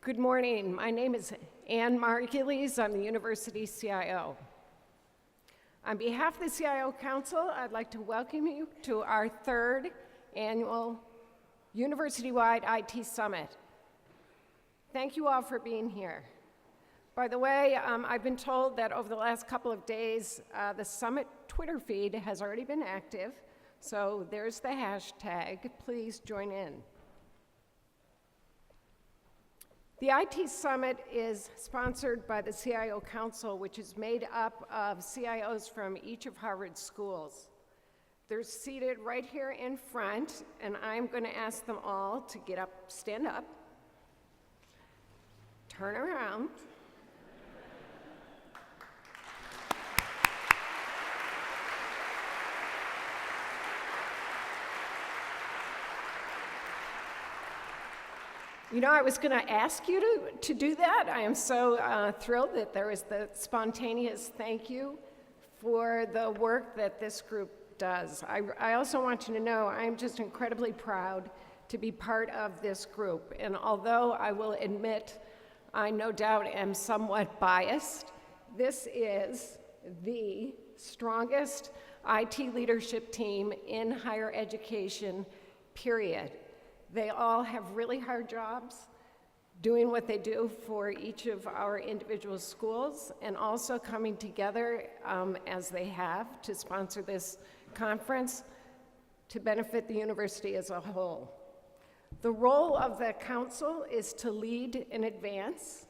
Good morning. My name is Ann Margulies. I'm the university CIO. On behalf of the CIO Council, I'd like to welcome you to our third annual university-wide IT Summit. Thank you all for being here. By the way, I've been told that over the last couple of days, the Summit Twitter feed has already been active, so there's the hashtag. Please join in. The IT Summit is sponsored by the CIO Council, which is made up of CIOs from each of Harvard's schools. They're seated right here in front, and I'm going to ask them all to get up, stand up, turn around. You know, I was going to ask you to do that. I am so thrilled that there was the spontaneous thank you for the work that this group does. I also want you to know I'm just incredibly proud to be part of this group. And although I will admit I no doubt am somewhat biased, this is the strongest IT leadership team in higher education, period. They all have really hard jobs doing what they do for each of our individual schools and also coming together as they have to sponsor this conference to benefit the university as a whole. The role of the council is to lead and advance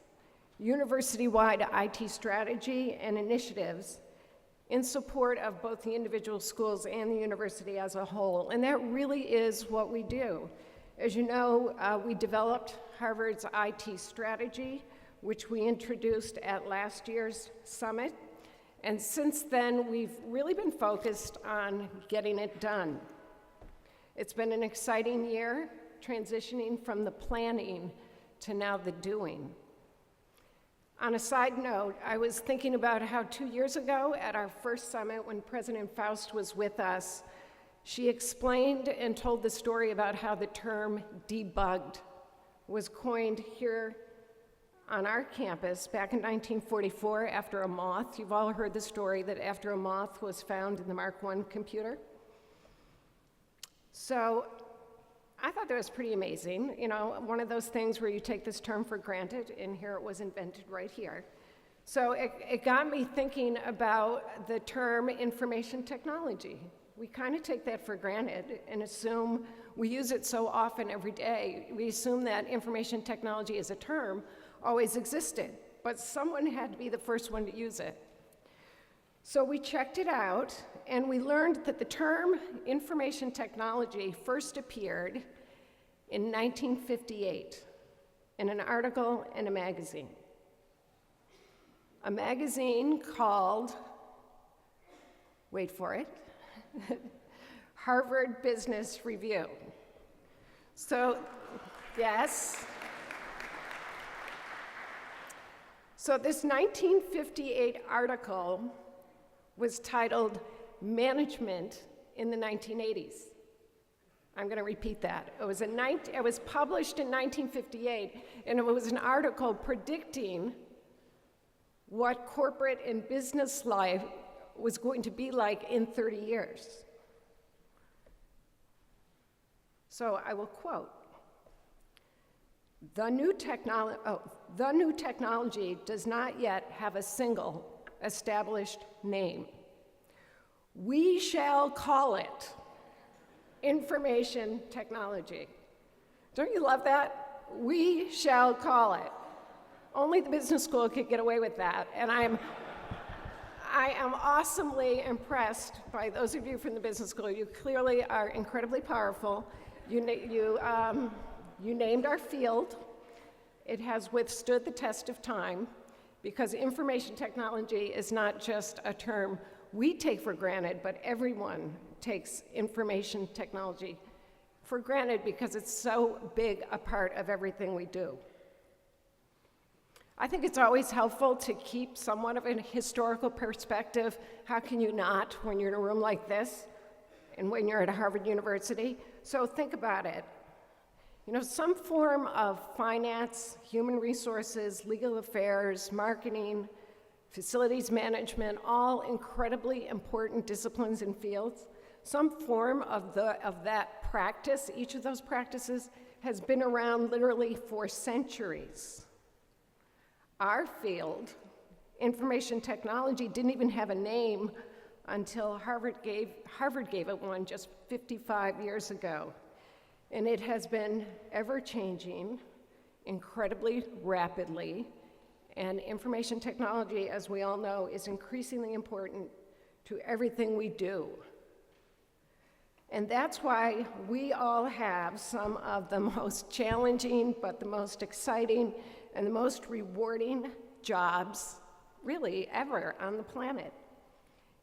university-wide IT strategy and initiatives in support of both the individual schools and the university as a whole, and that really is what we do. As you know, we developed Harvard's IT strategy, which we introduced at last year's summit. And since then, we've really been focused on getting it done. It's been an exciting year, transitioning from the planning to now the doing. On a side note, I was thinking about how 2 years ago at our first summit, when President Faust was with us, she explained and told the story about how the term debugged was coined here on our campus back in 1944 after a moth. You've all heard the story that after a moth was found in the Mark I computer. So I thought that was pretty amazing. You know, one of those things where you take this term for granted, and here it was invented right here. So it got me thinking about the term information technology. We kind of take that for granted and assume we use it so often every day. We assume that information technology as a term always existed, but someone had to be the first one to use it. So we checked it out, and we learned that the term information technology first appeared in 1958 in an article in a magazine. A magazine called, wait for it, Harvard Business Review. So, yes. So this 1958 article was titled Management in the 1980s. I'm going to repeat that. It was published in 1958, and it was an article predicting what corporate and business life was going to be like in 30 years. So I will quote, the new technology does not yet have a single established name. We shall call it information technology. Don't you love that? We shall call it. Only the business school could get away with that, and I am awesomely impressed by those of you from the business school. You clearly are incredibly powerful. You named our field. It has withstood the test of time because information technology is not just a term we take for granted, but everyone takes information technology for granted because it's so big a part of everything we do. I think it's always helpful to keep somewhat of a historical perspective. How can you not when you're in a room like this and when you're at Harvard University? So think about it. Some form of finance, human resources, legal affairs, marketing, facilities management, all incredibly important disciplines and fields. Some form of that practice, each of those practices, has been around literally for centuries. Our field, information technology, didn't even have a name until Harvard gave it one just 55 years ago. And it has been ever-changing, incredibly rapidly, and information technology, as we all know, is increasingly important to everything we do. And that's why we all have some of the most challenging, but the most exciting, and the most rewarding jobs, really, ever on the planet.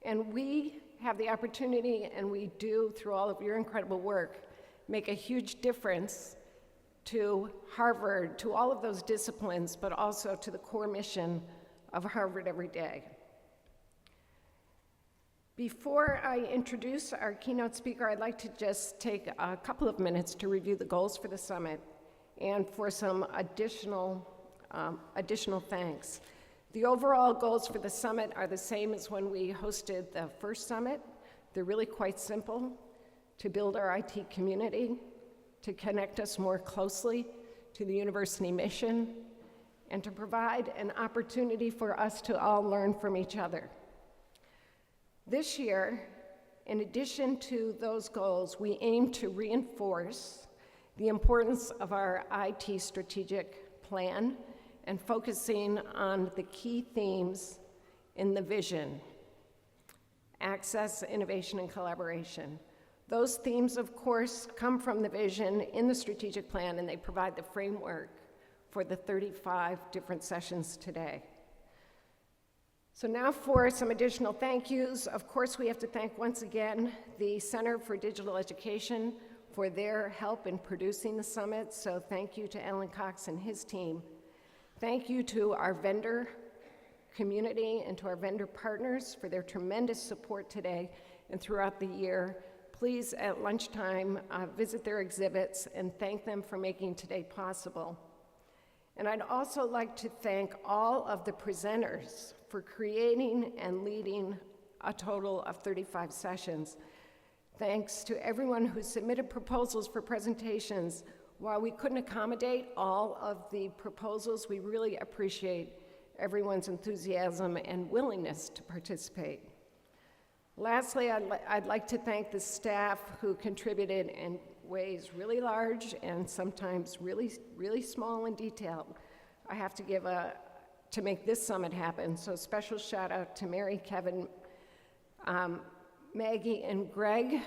And we have the opportunity, and we do, through all of your incredible work, make a huge difference to Harvard, to all of those disciplines, but also to the core mission of Harvard every day. Before I introduce our keynote speaker, I'd like to just take a couple of minutes to review the goals for the summit and for some additional thanks. The overall goals for the summit are the same as when we hosted the first summit. They're really quite simple: to build our IT community, to connect us more closely to the university mission, and to provide an opportunity for us to all learn from each other. This year, in addition to those goals, we aim to reinforce the importance of our IT strategic plan and focusing on the key themes in the vision: access, innovation, and collaboration. Those themes, of course, come from the vision in the strategic plan, and they provide the framework for the 35 different sessions today. So now for some additional thank yous. Of course, we have to thank once again the Center for Digital Education for their help in producing the summit. So thank you to Alan Cox and his team. Thank you to our vendor community and to our vendor partners for their tremendous support today and throughout the year. Please, at lunchtime, visit their exhibits and thank them for making today possible. And I'd also like to thank all of the presenters for creating and leading a total of 35 sessions. Thanks to everyone who submitted proposals for presentations. While we couldn't accommodate all of the proposals, we really appreciate everyone's enthusiasm and willingness to participate. Lastly, I'd like to thank the staff who contributed in ways really large and sometimes really, really small and detailed. I have to give to make this summit happen. So special shout out to Mary, Kevin, Maggie, and Greg.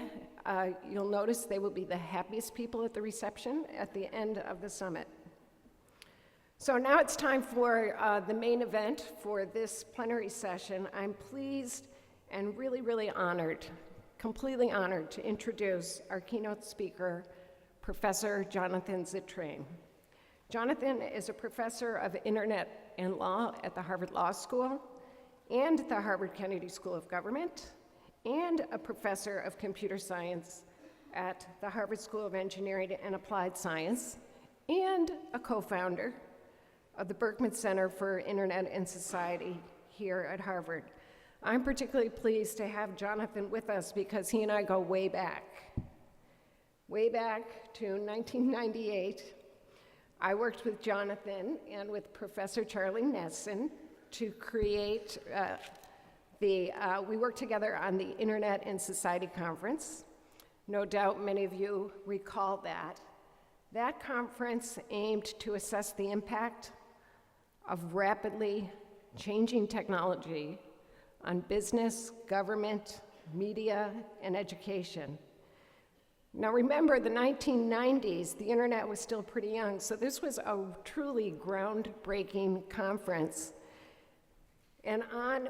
You'll notice they will be the happiest people at the reception at the end of the summit. So now it's time for the main event for this plenary session. I'm pleased and really, really honored, completely honored to introduce our keynote speaker, Professor Jonathan Zittrain. Jonathan is a professor of Internet and Law at the Harvard Law School and the Harvard Kennedy School of Government, and a professor of computer science at the Harvard School of Engineering and Applied Science, and a co-founder of the Berkman Center for Internet and Society here at Harvard. I'm particularly pleased to have Jonathan with us because he and I go way back to 1998. I worked with Jonathan and with Professor Charlie Nesson to create we worked together on the Internet and Society Conference. No doubt many of you recall that. That conference aimed to assess the impact of rapidly changing technology on business, government, media, and education. Now remember, the 1990s, the internet was still pretty young, so this was a truly groundbreaking conference. And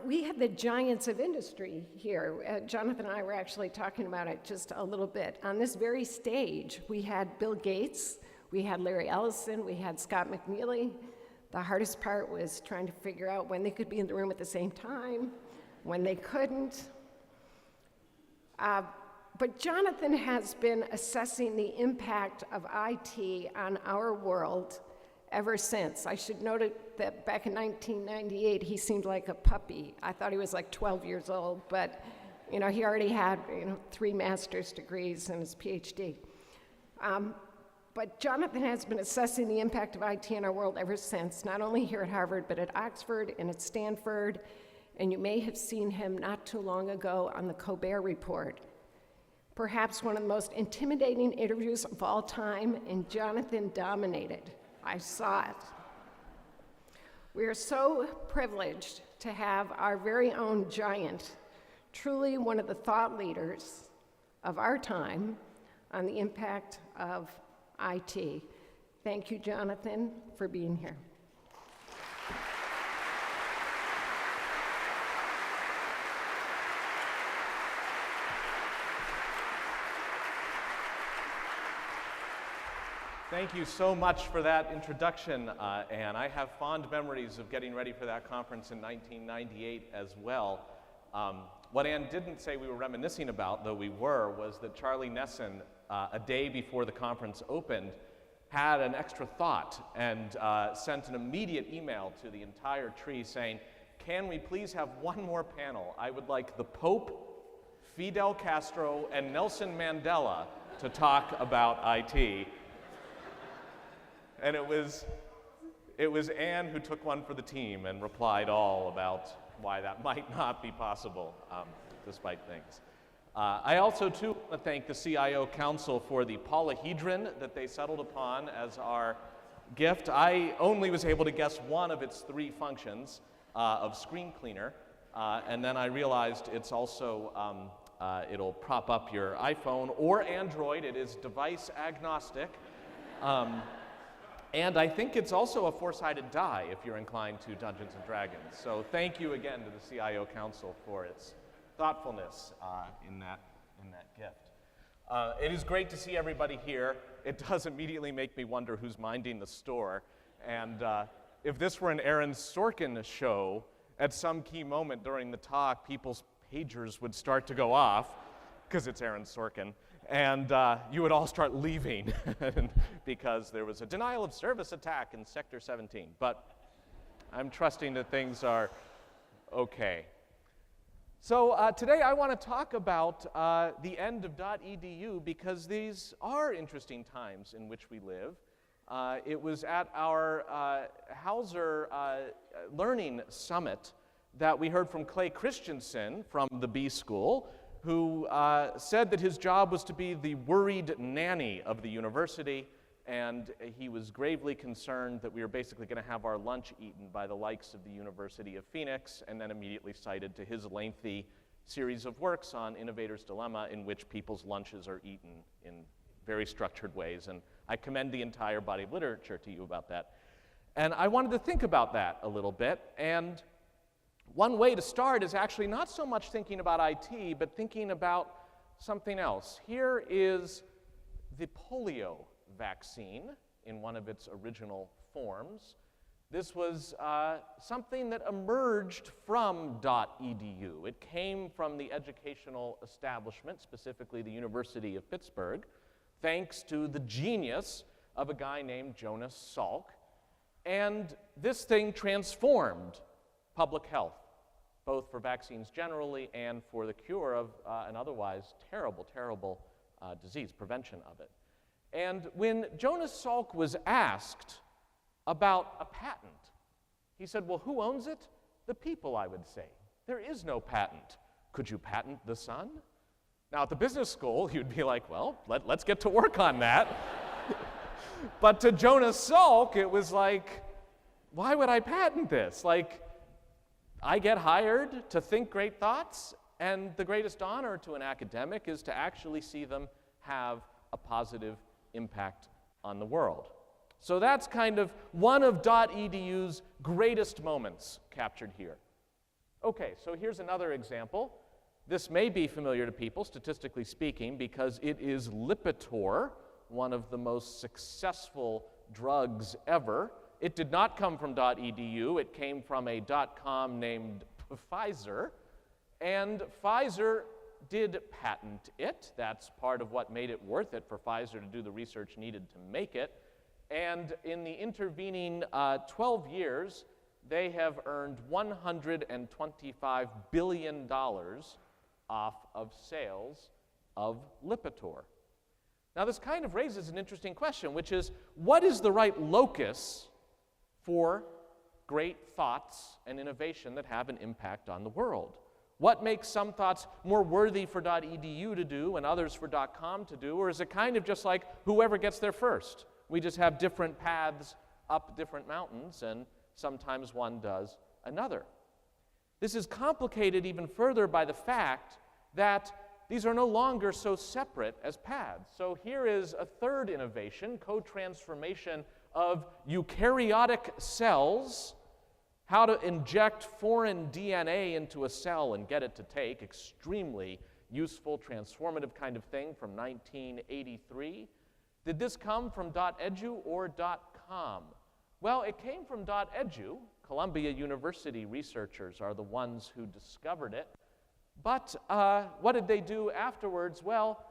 we had the giants of industry here. Jonathan and I were actually talking about it just a little bit. On this very stage, we had Bill Gates, we had Larry Ellison, we had Scott McNealy. The hardest part was trying to figure out when they could be in the room at the same time, when they couldn't. But Jonathan has been assessing the impact of IT on our world ever since. I should note that back in 1998, he seemed like a puppy. I thought he was like 12 years old, but he already had 3 master's degrees and his PhD. But Jonathan has been assessing the impact of IT in our world ever since, not only here at Harvard, but at Oxford and at Stanford. And you may have seen him not too long ago on the Colbert Report. Perhaps one of the most intimidating interviews of all time, and Jonathan dominated. I saw it. We are so privileged to have our very own giant, truly one of the thought leaders of our time on the impact of IT. Thank you, Jonathan, for being here. Thank you so much for that introduction, Anne. I have fond memories of getting ready for that conference in 1998 as well. What Anne didn't say we were reminiscing about, though we were, was that Charlie Nesson, a day before the conference opened, had an extra thought and sent an immediate email to the entire tree saying, "Can we please have one more panel? I would like the Pope, Fidel Castro, and Nelson Mandela to talk about IT." And it was Anne who took one for the team and replied all about why that might not be possible, despite things. I also, too, want to thank the CIO Council for the polyhedron that they settled upon as our gift. I only was able to guess one of its 3 functions of screen cleaner, and then I realized it's also, it'll prop up your iPhone or Android. It is device agnostic. And I think it's also a 4-sided die if you're inclined to Dungeons & Dragons. So thank you again to the CIO Council for its thoughtfulness in that gift. It is great to see everybody here. It does immediately make me wonder who's minding the store. And if this were an Aaron Sorkin show, at some key moment during the talk, people's pagers would start to go off, because it's Aaron Sorkin. And you would all start leaving because there was a denial of service attack in Sector 17. But I'm trusting that things are okay. So today I want to talk about the end of .edu because these are interesting times in which we live. It was at our Hauser Learning Summit that we heard from Clay Christensen from the B School, who said that his job was to be the worried nanny of the university, and he was gravely concerned that we were basically going to have our lunch eaten by the likes of the University of Phoenix, and then immediately cited to his lengthy series of works on Innovator's Dilemma in which people's lunches are eaten in very structured ways, and I commend the entire body of literature to you about that. And I wanted to think about that a little bit, and one way to start is actually not so much thinking about IT, but thinking about something else. Here is the polio vaccine in one of its original forms. This was something that emerged from .edu. It came from the educational establishment, specifically the University of Pittsburgh, thanks to the genius of a guy named Jonas Salk. And this thing transformed public health, both for vaccines generally and for the cure of an otherwise terrible, terrible disease, prevention of it. And when Jonas Salk was asked about a patent, he said, well, who owns it? The people, I would say. There is no patent. Could you patent the sun? Now, at the business school, you'd be like, well, let's get to work on that. But to Jonas Salk, it was like, why would I patent this? Like, I get hired to think great thoughts, and the greatest honor to an academic is to actually see them have a positive impact on the world. So that's kind of one of .edu's greatest moments captured here. Okay, so here's another example. This may be familiar to people, statistically speaking, because it is Lipitor, one of the most successful drugs ever. It did not come from .edu. It came from a .com named Pfizer. And Pfizer did patent it. That's part of what made it worth it for Pfizer to do the research needed to make it. And in the intervening 12 years, they have earned $125 billion off of sales of Lipitor. Now, this kind of raises an interesting question, which is, what is the right locus for great thoughts and innovation that have an impact on the world? What makes some thoughts more worthy for .edu to do and others for .com to do, or is it kind of just like whoever gets there first? We just have different paths up different mountains, and sometimes one does another. This is complicated even further by the fact that these are no longer so separate as paths. So here is a third innovation, co-transformation of eukaryotic cells, how to inject foreign DNA into a cell and get it to take, extremely useful, transformative kind of thing from 1983. Did this come from .edu or .com? Well, it came from .edu. Columbia University researchers are the ones who discovered it. But what did they do afterwards? Well,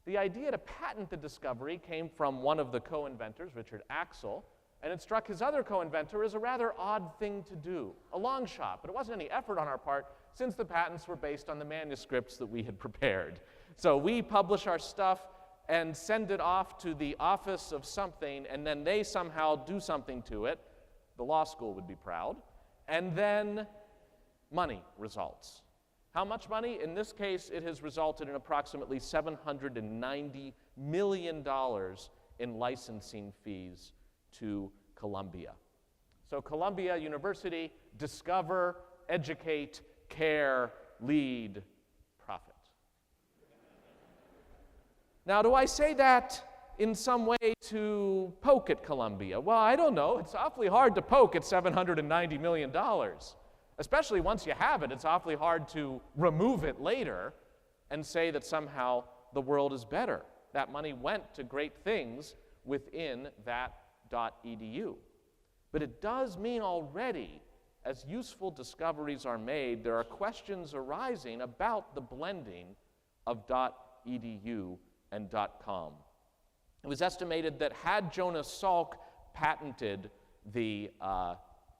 the idea to patent the discovery came from one of the co-inventors, Richard Axel, and it struck his other co-inventor as a rather odd thing to do, a long shot, but it wasn't any effort on our part since the patents were based on the manuscripts that we had prepared. So we publish our stuff and send it off to the office of something, and then they somehow do something to it. The law school would be proud. And then money results. How much money? In this case, it has resulted in approximately $790 million in licensing fees to Columbia. So Columbia University, discover, educate, care, lead, profit. Now, do I say that in some way to poke at Columbia? Well, I don't know. It's awfully hard to poke at $790 million. Especially once you have it, it's awfully hard to remove it later and say that somehow the world is better. That money went to great things within that .edu. But it does mean already, as useful discoveries are made, there are questions arising about the blending of .edu and .com. It was estimated that had Jonas Salk patented the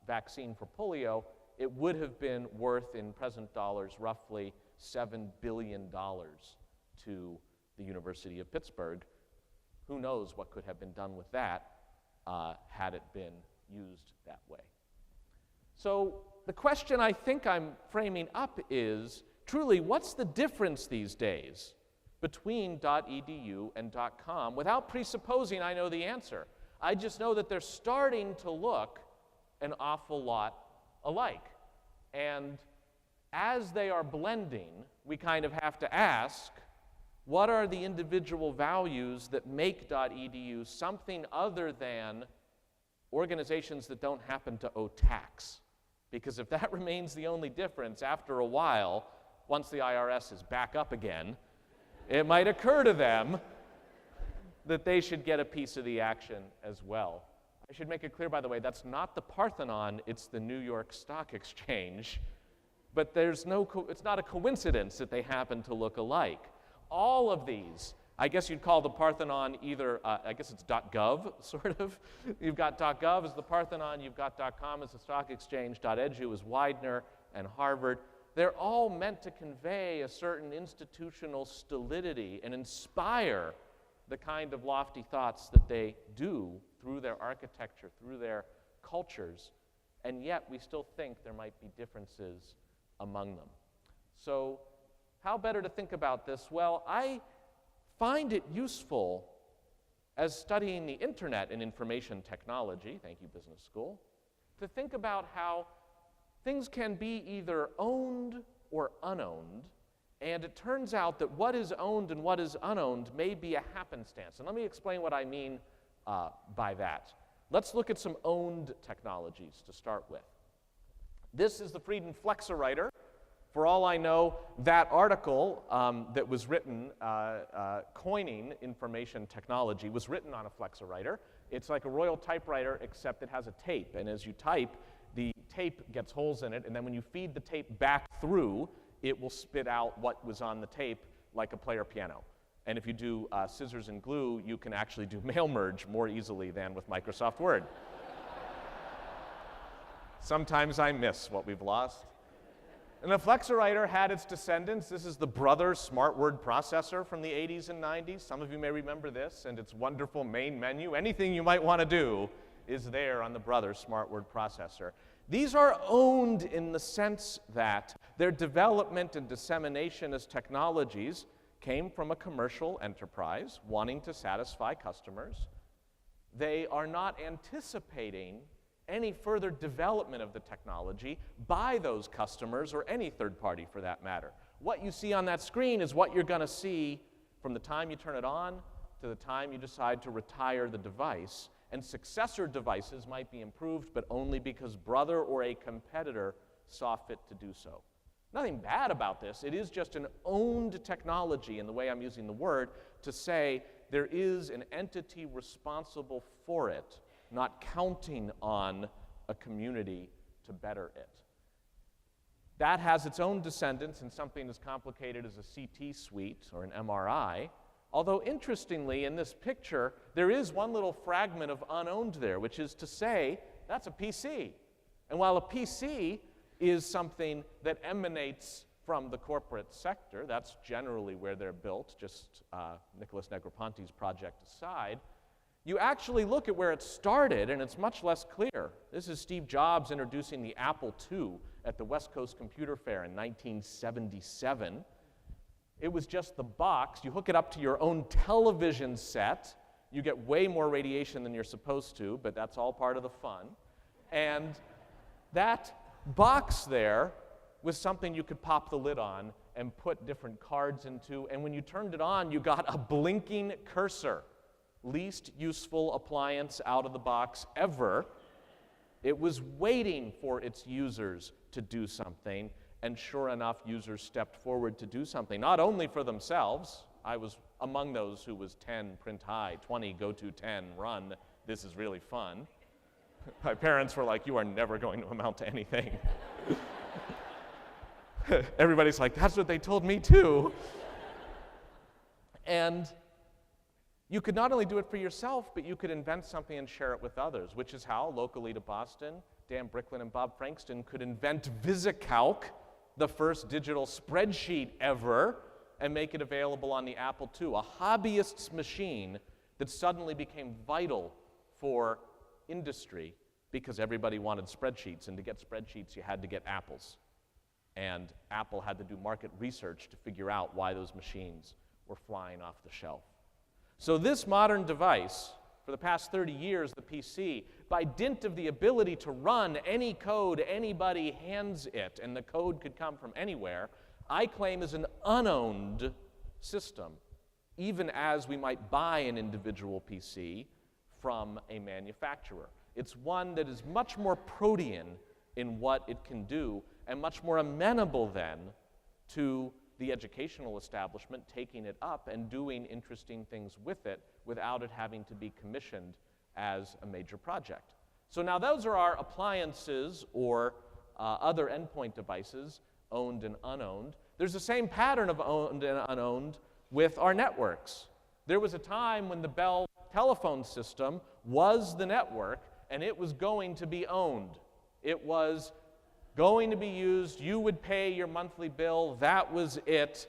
vaccine for polio, it would have been worth, in present dollars, roughly $7 billion to the University of Pittsburgh. Who knows what could have been done with that had it been used that way. So the question I think I'm framing up is, truly, what's the difference these days between .edu and .com without presupposing I know the answer? I just know that they're starting to look an awful lot alike. And as they are blending, we kind of have to ask, what are the individual values that make .edu something other than organizations that don't happen to owe tax? Because if that remains the only difference, after a while, once the IRS is back up again, it might occur to them that they should get a piece of the action as well. I should make it clear, by the way, that's not the Parthenon, it's the New York Stock Exchange. But it's not a coincidence that they happen to look alike. All of these, I guess you'd call the Parthenon either, I guess it's .gov, sort of. You've got .gov as the Parthenon, you've got .com as the stock exchange, .edu as Widener and Harvard. They're all meant to convey a certain institutional stolidity and inspire the kind of lofty thoughts that they do through their architecture, through their cultures, and yet we still think there might be differences among them. So how better to think about this? Well, I find it useful as studying the internet and information technology, thank you, business school, to think about how things can be either owned or unowned, and it turns out that what is owned and what is unowned may be a happenstance. And let me explain what I mean by that. Let's look at some owned technologies to start with. This is the Frieden Flexowriter. For all I know, that article that was written coining information technology was written on a Flexowriter. It's like a Royal typewriter, except it has a tape. And as you type, the tape gets holes in it, and then when you feed the tape back through, it will spit out what was on the tape like a player piano. And if you do scissors and glue, you can actually do mail merge more easily than with Microsoft Word. Sometimes I miss what we've lost. And the Flexowriter had its descendants. This is the Brother Smart Word Processor from the 80s and 90s. Some of you may remember this and its wonderful main menu. Anything you might want to do is there on the Brother Smart Word Processor. These are owned in the sense that their development and dissemination as technologies came from a commercial enterprise wanting to satisfy customers. They are not anticipating any further development of the technology by those customers or any third party for that matter. What you see on that screen is what you're going to see from the time you turn it on to the time you decide to retire the device. And successor devices might be improved, but only because Brother or a competitor saw fit to do so. Nothing bad about this. It is just an owned technology, in the way I'm using the word, to say there is an entity responsible for it, not counting on a community to better it. That has its own descendants in something as complicated as a CT suite or an MRI. Although, interestingly, in this picture, there is one little fragment of unowned there, which is to say that's a PC. And while a PC is something that emanates from the corporate sector, that's generally where they're built, just Nicholas Negroponte's project aside, you actually look at where it started, and it's much less clear. This is Steve Jobs introducing the Apple II at the West Coast Computer Fair in 1977. It was just the box. You hook it up to your own television set. You get way more radiation than you're supposed to, but that's all part of the fun. And that box there was something you could pop the lid on and put different cards into, and when you turned it on, you got a blinking cursor. Least useful appliance out of the box ever. It was waiting for its users to do something, and sure enough, users stepped forward to do something, not only for themselves. I was among those who was 10, print high, 20, go to 10, run, this is really fun. My parents were like, you are never going to amount to anything. Everybody's like, that's what they told me too. And you could not only do it for yourself, but you could invent something and share it with others, which is how, locally to Boston, Dan Bricklin and Bob Frankston could invent VisiCalc, the first digital spreadsheet ever, and make it available on the Apple II, a hobbyist's machine that suddenly became vital for industry because everybody wanted spreadsheets, and to get spreadsheets, you had to get apples. And Apple had to do market research to figure out why those machines were flying off the shelf. So this modern device, for the past 30 years, the PC, by dint of the ability to run any code anybody hands it, and the code could come from anywhere, I claim is an unowned system, even as we might buy an individual PC from a manufacturer. It's one that is much more protean in what it can do, and much more amenable then to the educational establishment taking it up and doing interesting things with it without it having to be commissioned as a major project. So now those are our appliances or other endpoint devices, owned and unowned. There's the same pattern of owned and unowned with our networks. There was a time when the Bell telephone system was the network, and it was going to be owned. It was going to be used, you would pay your monthly bill, that was it,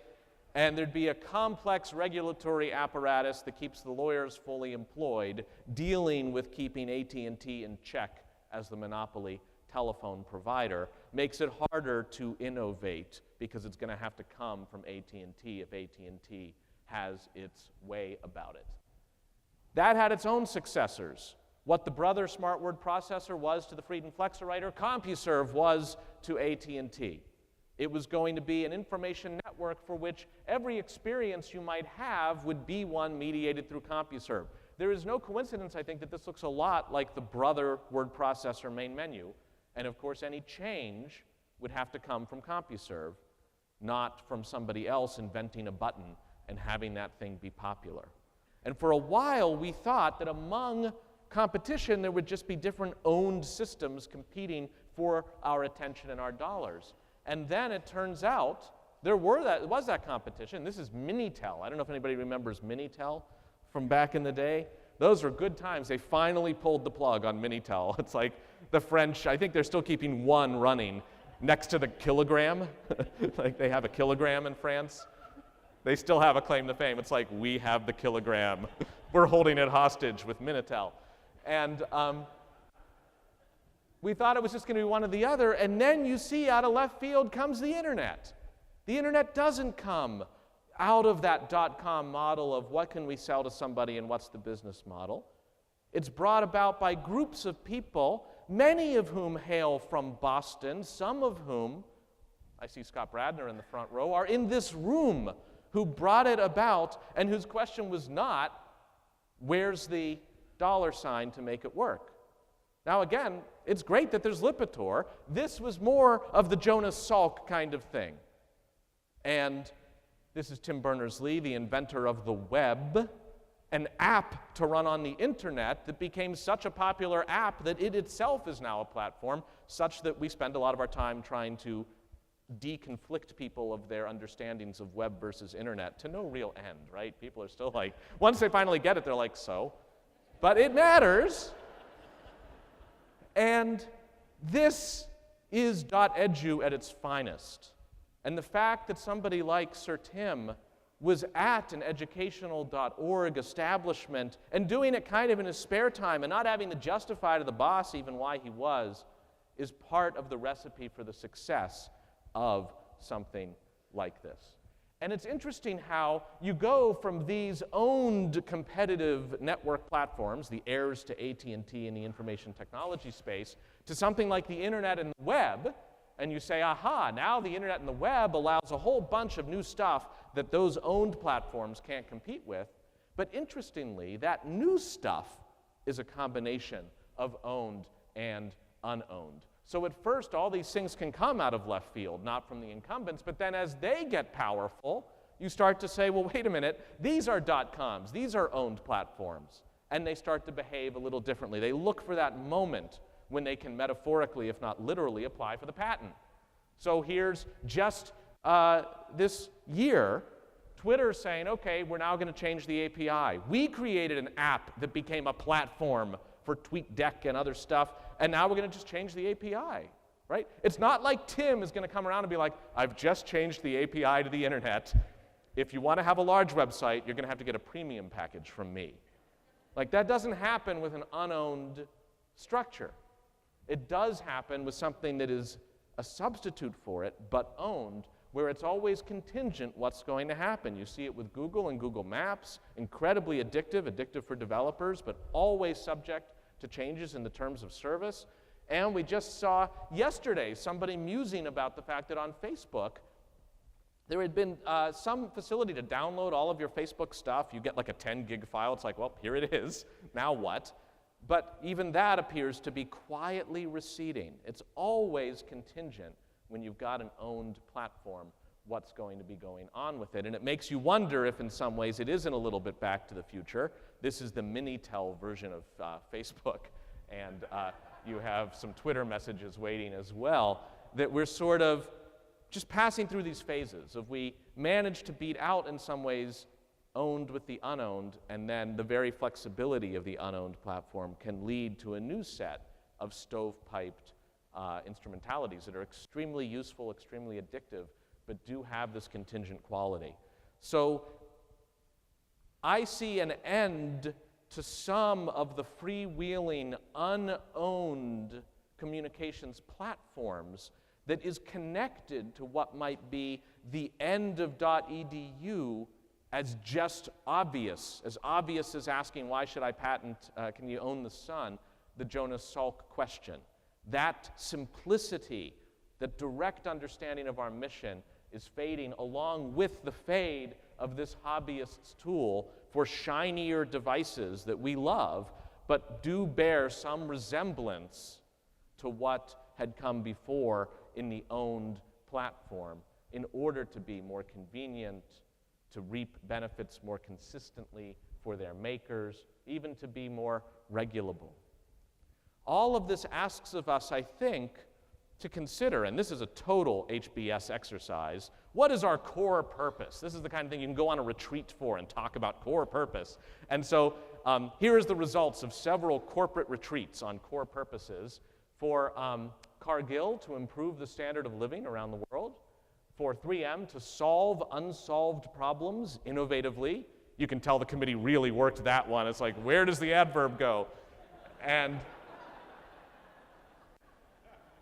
and there'd be a complex regulatory apparatus that keeps the lawyers fully employed, dealing with keeping AT&T in check as the monopoly telephone provider. Makes it harder to innovate because it's going to have to come from AT&T if AT&T has its way about it. That had its own successors. What the Brother Smart Word Processor was to the Freedom Flexowriter, CompuServe was to AT&T. It was going to be an information network for which every experience you might have would be one mediated through CompuServe. There is no coincidence, I think, that this looks a lot like the Brother Word Processor main menu. And of course, any change would have to come from CompuServe, not from somebody else inventing a button and having that thing be popular. And for a while, we thought that among competition, there would just be different owned systems competing for our attention and our dollars. And then it turns out there was that competition. This is Minitel. I don't know if anybody remembers Minitel from back in the day. Those were good times. They finally pulled the plug on Minitel. It's like the French, I think they're still keeping one running next to the kilogram. Like they have a kilogram in France. They still have a claim to fame. It's like, we have the kilogram. We're holding it hostage with Minitel. And we thought it was just going to be one or the other, and then you see out of left field comes the internet. The internet doesn't come out of that dot-com model of what can we sell to somebody and what's the business model. It's brought about by groups of people, many of whom hail from Boston, some of whom, I see Scott Bradner in the front row, are in this room, who brought it about and whose question was not, where's the dollar sign to make it work? Now again, it's great that there's Lipitor. This was more of the Jonas Salk kind of thing. And this is Tim Berners-Lee, the inventor of the web, an app to run on the internet that became such a popular app that it itself is now a platform, such that we spend a lot of our time trying to deconflict people of their understandings of web versus internet to no real end, right? People are still like, once they finally get it, they're like, so? But it matters. And this is .edu at its finest. And the fact that somebody like Sir Tim was at an educational.org establishment and doing it kind of in his spare time and not having to justify to the boss even why he was, is part of the recipe for the success of something like this. And it's interesting how you go from these owned competitive network platforms, the heirs to AT&T in the information technology space, to something like the internet and the web, and you say, aha, now the internet and the web allows a whole bunch of new stuff that those owned platforms can't compete with. But interestingly, that new stuff is a combination of owned and unowned. So at first, all these things can come out of left field, not from the incumbents, but then as they get powerful, you start to say, well, wait a minute, these are .coms, these are owned platforms, and they start to behave a little differently. They look for that moment when they can metaphorically, if not literally, apply for the patent. So here's just this year, Twitter saying, okay, we're now going to change the API. We created an app that became a platform for TweetDeck and other stuff, and now we're going to just change the API, right? It's not like Tim is going to come around and be like, I've just changed the API to the internet. If you want to have a large website, you're going to have to get a premium package from me. Like, that doesn't happen with an unowned structure. It does happen with something that is a substitute for it, but owned, where it's always contingent what's going to happen. You see it with Google and Google Maps, incredibly addictive for developers, but always subject to changes in the terms of service. And we just saw yesterday somebody musing about the fact that on Facebook, there had been some facility to download all of your Facebook stuff. You get like a 10 gig file. It's like, well, here it is. Now what? But even that appears to be quietly receding. It's always contingent when you've got an owned platform, what's going to be going on with it. And it makes you wonder if in some ways it isn't a little bit back to the future. This is the Minitel version of Facebook, and you have some Twitter messages waiting as well, that we're sort of just passing through these phases of we manage to beat out in some ways owned with the unowned, and then the very flexibility of the unowned platform can lead to a new set of stovepiped instrumentalities that are extremely useful, extremely addictive, but do have this contingent quality. So I see an end to some of the freewheeling, unowned communications platforms that is connected to what might be the end of .edu as just obvious as asking, why should I patent, can you own the sun, the Jonas Salk question. That simplicity, that direct understanding of our mission is fading along with the fade of this hobbyist's tool for shinier devices that we love, but do bear some resemblance to what had come before in the owned platform in order to be more convenient, to reap benefits more consistently for their makers, even to be more regulable. All of this asks of us, I think, to consider, and this is a total HBS exercise, what is our core purpose? This is the kind of thing you can go on a retreat for and talk about core purpose. And so here is the results of several corporate retreats on core purposes for Cargill to improve the standard of living around the world, for 3M to solve unsolved problems innovatively. You can tell the committee really worked that one. It's like, where does the adverb go? And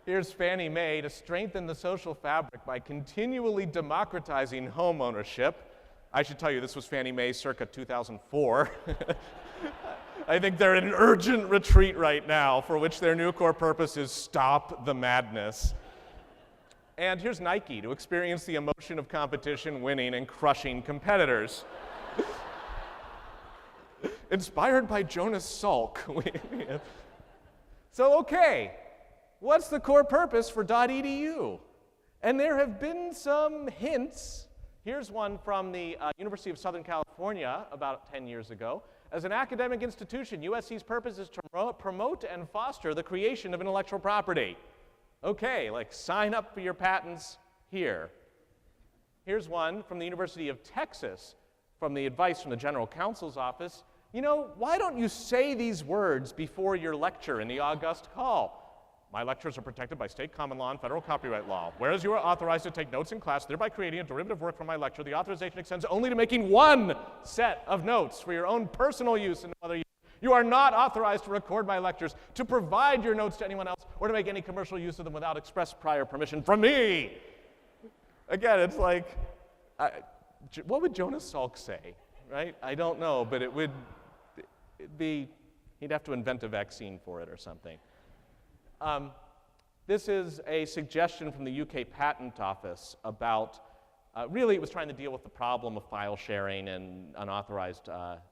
here's Fannie Mae to strengthen the social fabric by continually democratizing home ownership. I should tell you, this was Fannie Mae circa 2004. I think they're in an urgent retreat right now for which their new core purpose is stop the madness. And here's Nike to experience the emotion of competition, winning, and crushing competitors. Inspired by Jonas Salk. So, okay, what's the core purpose for .edu? And there have been some hints. Here's one from the University of Southern California about 10 years ago. As an academic institution, USC's purpose is to promote and foster the creation of intellectual property. Okay, like sign up for your patents here. Here's one from the University of Texas, from the advice from the General Counsel's office. You know, why don't you say these words before your lecture in the august call? My lectures are protected by state common law and federal copyright law. Whereas you are authorized to take notes in class, thereby creating a derivative work from my lecture, the authorization extends only to making one set of notes for your own personal use and no other use. You are not authorized to record my lectures, to provide your notes to anyone else, or to make any commercial use of them without express prior permission from me. Again, it's like, what would Jonas Salk say, right? I don't know, but it'd be, he'd have to invent a vaccine for it or something. This is a suggestion from the UK Patent Office about, really it was trying to deal with the problem of file sharing and unauthorized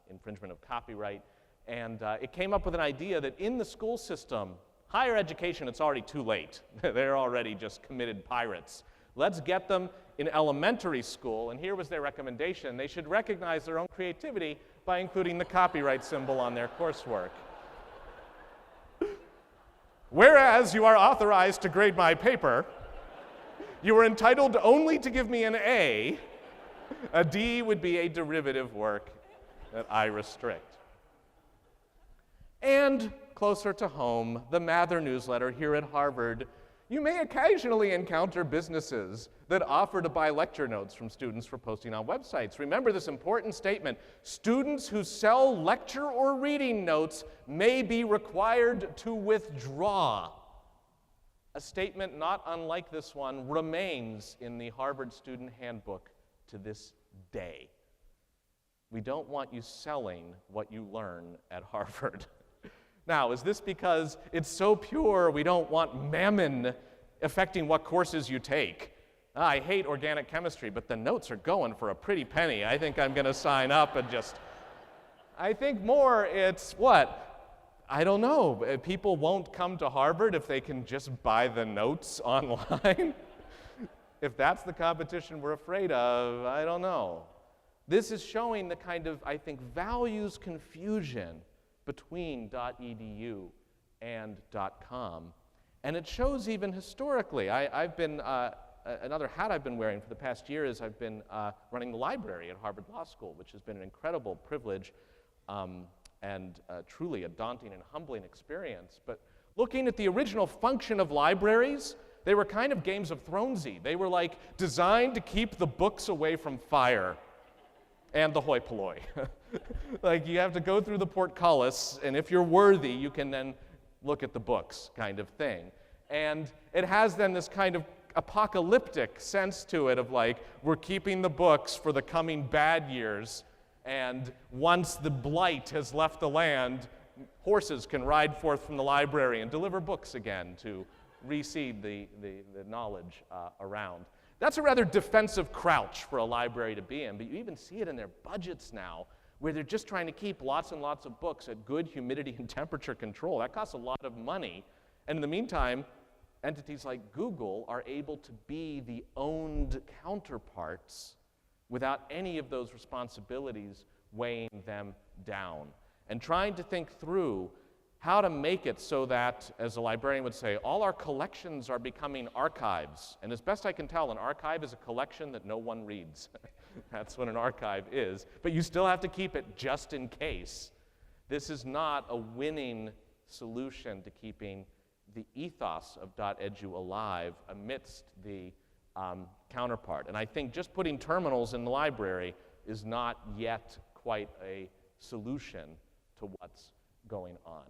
infringement of copyright. And it came up with an idea that in the school system, higher education, it's already too late. They're already just committed pirates. Let's get them in elementary school, and here was their recommendation. They should recognize their own creativity by including the copyright symbol on their coursework. Whereas you are authorized to grade my paper, you are entitled only to give me an A. A D would be a derivative work that I restrict. And closer to home, the Mather newsletter here at Harvard. You may occasionally encounter businesses that offer to buy lecture notes from students for posting on websites. Remember this important statement: students who sell lecture or reading notes may be required to withdraw. A statement not unlike this one remains in the Harvard Student Handbook to this day. We don't want you selling what you learn at Harvard. Now, is this because it's so pure we don't want mammon affecting what courses you take? I hate organic chemistry, but the notes are going for a pretty penny. I think I'm going to sign up and just... I think more it's what? I don't know. People won't come to Harvard if they can just buy the notes online. If that's the competition we're afraid of, I don't know. This is showing the kind of, I think, values confusion between .edu and .com. And it shows even historically. I've been, another hat I've been wearing for the past year is I've been running the library at Harvard Law School, which has been an incredible privilege and truly a daunting and humbling experience. But looking at the original function of libraries, they were kind of Games of Thronesy. They were like designed to keep the books away from fire and the hoi polloi. Like you have to go through the portcullis, and if you're worthy, you can then look at the books kind of thing. And it has then this kind of apocalyptic sense to it of like, we're keeping the books for the coming bad years, and once the blight has left the land, horses can ride forth from the library and deliver books again to reseed the knowledge around. That's a rather defensive crouch for a library to be in, but you even see it in their budgets now, where they're just trying to keep lots and lots of books at good humidity and temperature control. That costs a lot of money. And in the meantime, entities like Google are able to be the owned counterparts without any of those responsibilities weighing them down. And trying to think through how to make it so that, as a librarian would say, all our collections are becoming archives. And as best I can tell, an archive is a collection that no one reads. That's what an archive is. But you still have to keep it just in case. This is not a winning solution to keeping the ethos of .edu alive amidst the counterpart. And I think just putting terminals in the library is not yet quite a solution to what's going on.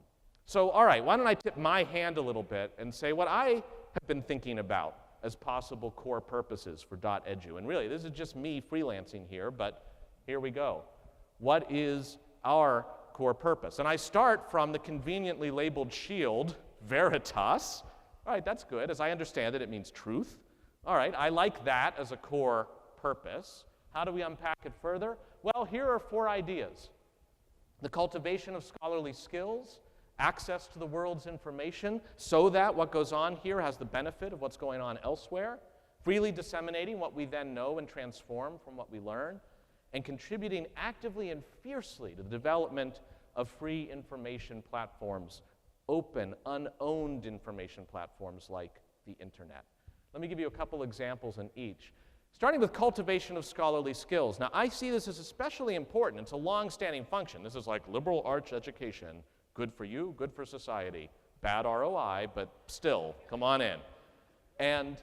So, all right, why don't I tip my hand a little bit and say what I have been thinking about as possible core purposes for .edu. And really, this is just me freelancing here, but here we go. What is our core purpose? And I start from the conveniently labeled shield, Veritas. All right, that's good. As I understand it, it means truth. All right, I like that as a core purpose. How do we unpack it further? Well, here are 4 ideas. The cultivation of scholarly skills, access to the world's information so that what goes on here has the benefit of what's going on elsewhere, freely disseminating what we then know and transform from what we learn, and contributing actively and fiercely to the development of free information platforms, open, unowned information platforms like the internet. Let me give you a couple examples in each. Starting with cultivation of scholarly skills. Now, I see this as especially important. It's a long-standing function. This is like liberal arts education. Good for you, good for society. Bad ROI, but still, come on in. And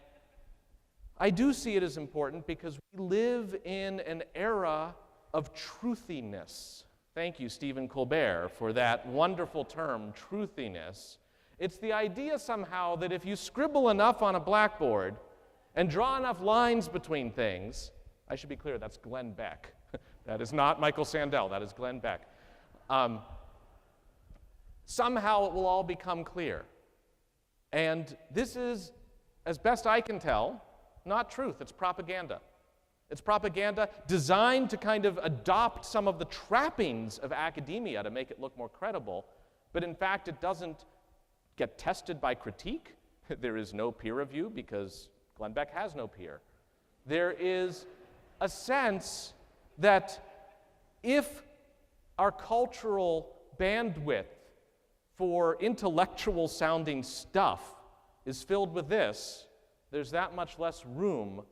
I do see it as important because we live in an era of truthiness. Thank you, Stephen Colbert, for that wonderful term, truthiness. It's the idea somehow that if you scribble enough on a blackboard and draw enough lines between things, I should be clear, that's Glenn Beck. That is not Michael Sandel, that is Glenn Beck. Somehow it will all become clear. And this is, as best I can tell, not truth, it's propaganda. It's propaganda designed to kind of adopt some of the trappings of academia to make it look more credible, but in fact it doesn't get tested by critique. There is no peer review because Glenn Beck has no peer. There is a sense that if our cultural bandwidth for intellectual sounding stuff is filled with this, there's that much less room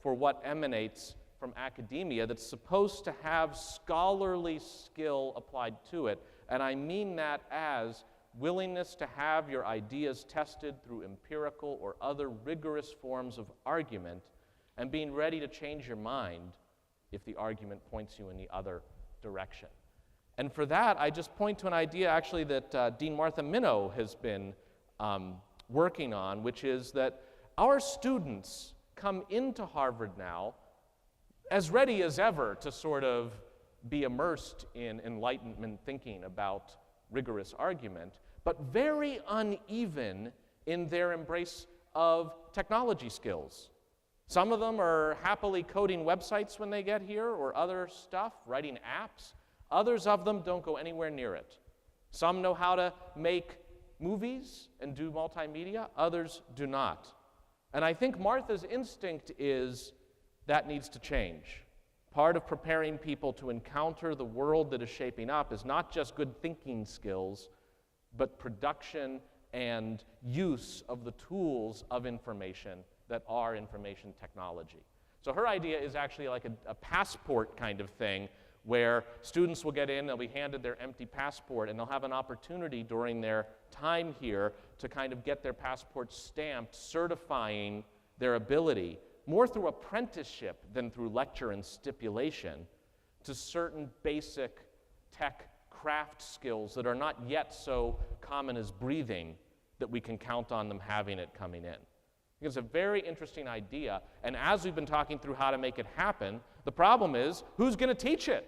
for what emanates from academia that's supposed to have scholarly skill applied to it. And I mean that as willingness to have your ideas tested through empirical or other rigorous forms of argument, and being ready to change your mind if the argument points you in the other direction. And for that, I just point to an idea actually that Dean Martha Minow has been working on, which is that our students come into Harvard now as ready as ever to sort of be immersed in Enlightenment thinking about rigorous argument, but very uneven in their embrace of technology skills. Some of them are happily coding websites when they get here or other stuff, writing apps. Others of them don't go anywhere near it. Some know how to make movies and do multimedia, others do not. And I think Martha's instinct is that needs to change. Part of preparing people to encounter the world that is shaping up is not just good thinking skills, but production and use of the tools of information that are information technology. So her idea is actually like a passport kind of thing, where students will get in, they'll be handed their empty passport, and they'll have an opportunity during their time here to kind of get their passport stamped, certifying their ability, more through apprenticeship than through lecture and stipulation, to certain basic tech craft skills that are not yet so common as breathing that we can count on them having it coming in. It's a very interesting idea, and as we've been talking through how to make it happen, the problem is, who's going to teach it?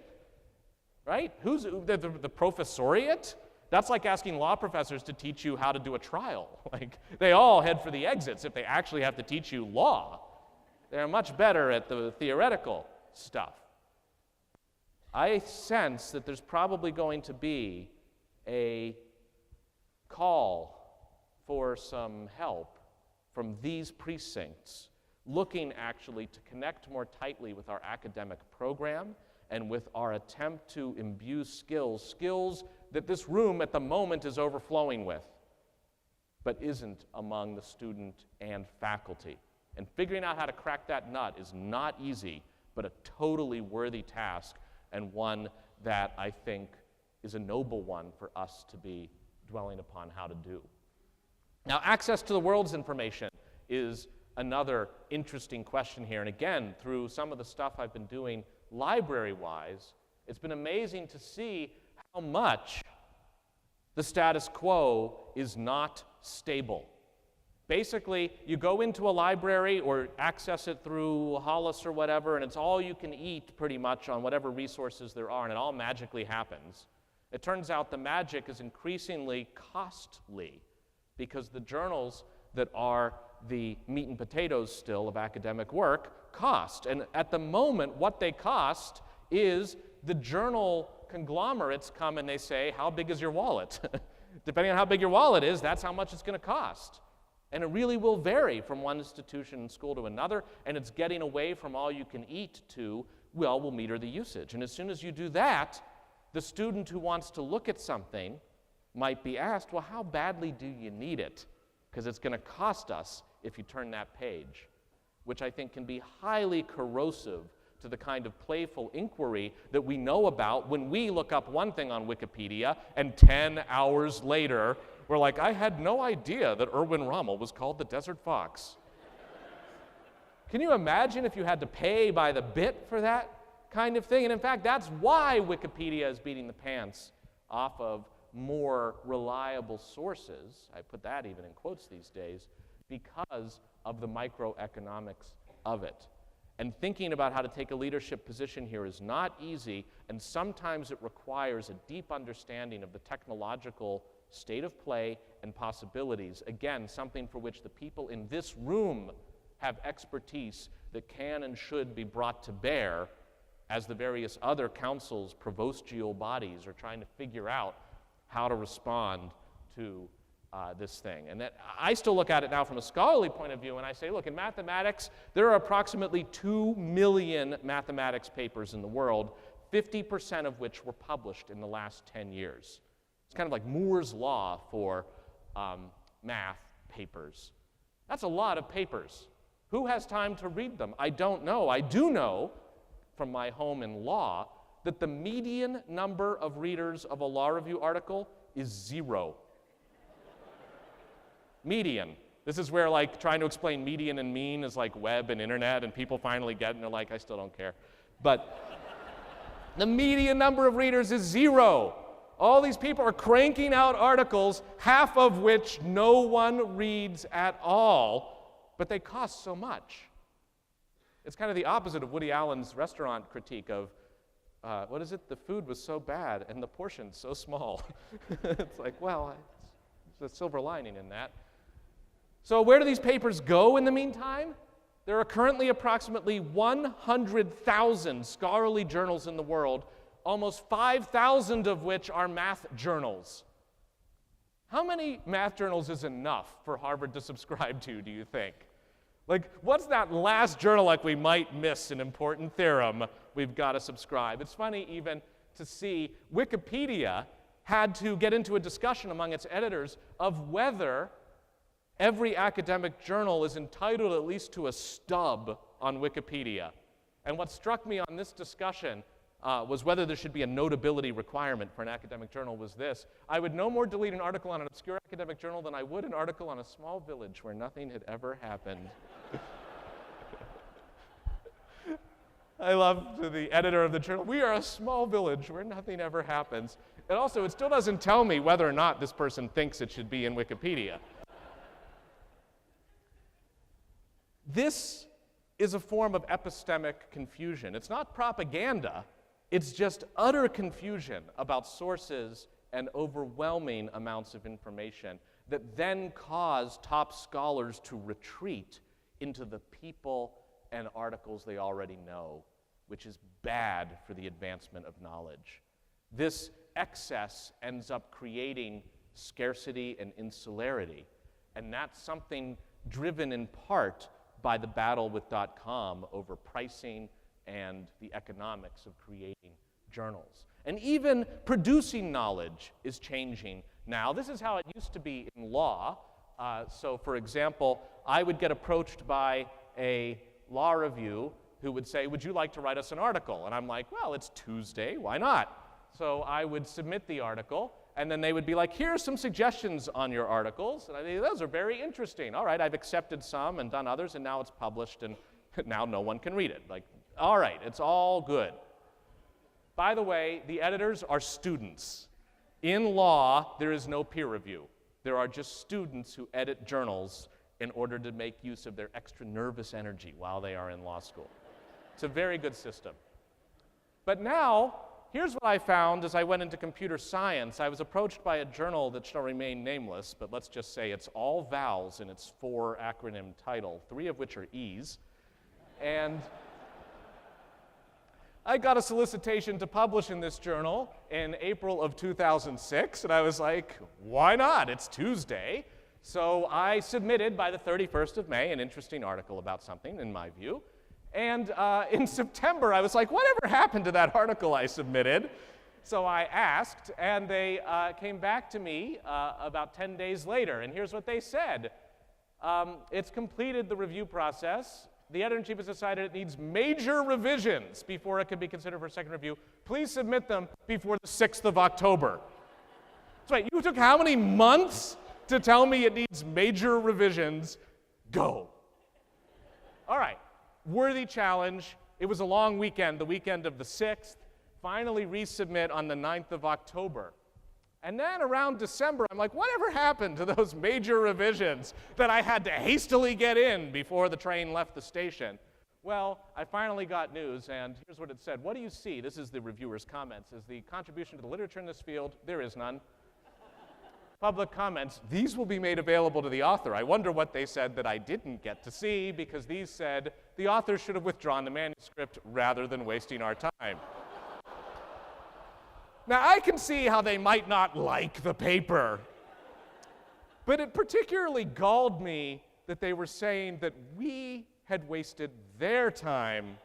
Right? Who's the professoriate? That's like asking law professors to teach you how to do a trial. Like, they all head for the exits if they actually have to teach you law. They're much better at the theoretical stuff. I sense that there's probably going to be a call for some help from these precincts, looking actually to connect more tightly with our academic program and with our attempt to imbue skills that this room at the moment is overflowing with, but isn't among the student and faculty. And figuring out how to crack that nut is not easy, but a totally worthy task, and one that I think is a noble one for us to be dwelling upon how to do. Now, access to the world's information is another interesting question here. And again, through some of the stuff I've been doing library-wise, it's been amazing to see how much the status quo is not stable. Basically, you go into a library or access it through Hollis or whatever, and it's all you can eat pretty much on whatever resources there are, and it all magically happens. It turns out the magic is increasingly costly because the journals that are the meat and potatoes still of academic work cost. And at the moment, what they cost is the journal conglomerates come and they say, how big is your wallet? Depending on how big your wallet is, that's how much it's going to cost. And it really will vary from one institution and school to another, and it's getting away from all you can eat to, well, we'll meter the usage. And as soon as you do that, the student who wants to look at something might be asked, well, how badly do you need it? Because it's going to cost us if you turn that page, which I think can be highly corrosive to the kind of playful inquiry that we know about when we look up one thing on Wikipedia and 10 hours later, we're like, I had no idea that Erwin Rommel was called the Desert Fox. Can you imagine if you had to pay by the bit for that kind of thing? And in fact, that's why Wikipedia is beating the pants off of more reliable sources. I put that even in quotes these days, because of the microeconomics of it. And thinking about how to take a leadership position here is not easy, and sometimes it requires a deep understanding of the technological state of play and possibilities. Again, something for which the people in this room have expertise that can and should be brought to bear as the various other councils, provostial bodies are trying to figure out how to respond to this thing. And that I still look at it now from a scholarly point of view, and I say, look, in mathematics, there are approximately 2 million mathematics papers in the world, 50% of which were published in the last 10 years. It's kind of like Moore's Law for math papers. That's a lot of papers. Who has time to read them? I don't know. I do know from my home in law that the median number of readers of a law review article is 0. Median. This is where like trying to explain median and mean is like web and internet, and people finally get it and they're like, I still don't care. But the median number of readers is 0. All these people are cranking out articles, half of which no one reads at all, but they cost so much. It's kind of the opposite of Woody Allen's restaurant critique of, what is it? The food was so bad and the portions so small. It's like, well, there's a silver lining in that. So where do these papers go in the meantime? There are currently approximately 100,000 scholarly journals in the world, almost 5,000 of which are math journals. How many math journals is enough for Harvard to subscribe to, do you think? Like, what's that last journal like we might miss an important theorem we've got to subscribe? It's funny even to see Wikipedia had to get into a discussion among its editors of whether every academic journal is entitled at least to a stub on Wikipedia. And what struck me on this discussion was whether there should be a notability requirement for an academic journal was this: I would no more delete an article on an obscure academic journal than I would an article on a small village where nothing had ever happened. I love to the editor of the journal, we are a small village where nothing ever happens. And also, it still doesn't tell me whether or not this person thinks it should be in Wikipedia. This is a form of epistemic confusion. It's not propaganda, it's just utter confusion about sources and overwhelming amounts of information that then cause top scholars to retreat into the people and articles they already know, which is bad for the advancement of knowledge. This excess ends up creating scarcity and insularity, and that's something driven in part by the battle with .com over pricing and the economics of creating journals. And even producing knowledge is changing now. This is how it used to be in law. So for example, I would get approached by a law review who would say, would you like to write us an article? And I'm like, well, it's Tuesday, why not? So I would submit the article, and then they would be like, here are some suggestions on your articles. And I'd say, those are very interesting. All right, I've accepted some and done others, and now it's published, and now no one can read it. Like, all right, it's all good. By the way, the editors are students. In law, there is no peer review. There are just students who edit journals in order to make use of their extra nervous energy while they are in law school. It's a very good system. But now, here's what I found as I went into computer science. I was approached by a journal that shall remain nameless, but let's just say it's all vowels in its 4-acronym title, 3 of which are E's. And I got a solicitation to publish in this journal in April of 2006, and I was like, why not? It's Tuesday. So I submitted by the 31st of May an interesting article about something, in my view. And in September, I was like, whatever happened to that article I submitted? So I asked, and they came back to me about 10 days later, and here's what they said. It's completed the review process. The editor-in-chief has decided it needs major revisions before it can be considered for a second review. Please submit them before the 6th of October. So wait, you took how many months to tell me it needs major revisions? Go. All right, worthy challenge. It was a long weekend, the weekend of the 6th. Finally resubmit on the 9th of October. And then around December, I'm like, whatever happened to those major revisions that I had to hastily get in before the train left the station? Well, I finally got news, and here's what it said. What do you see? This is the reviewer's comments. Is the contribution to the literature in this field? There is none. Public comments. These will be made available to the author. I wonder what they said that I didn't get to see, because these said the author should have withdrawn the manuscript rather than wasting our time. Now, I can see how they might not like the paper, but it particularly galled me that they were saying that we had wasted their time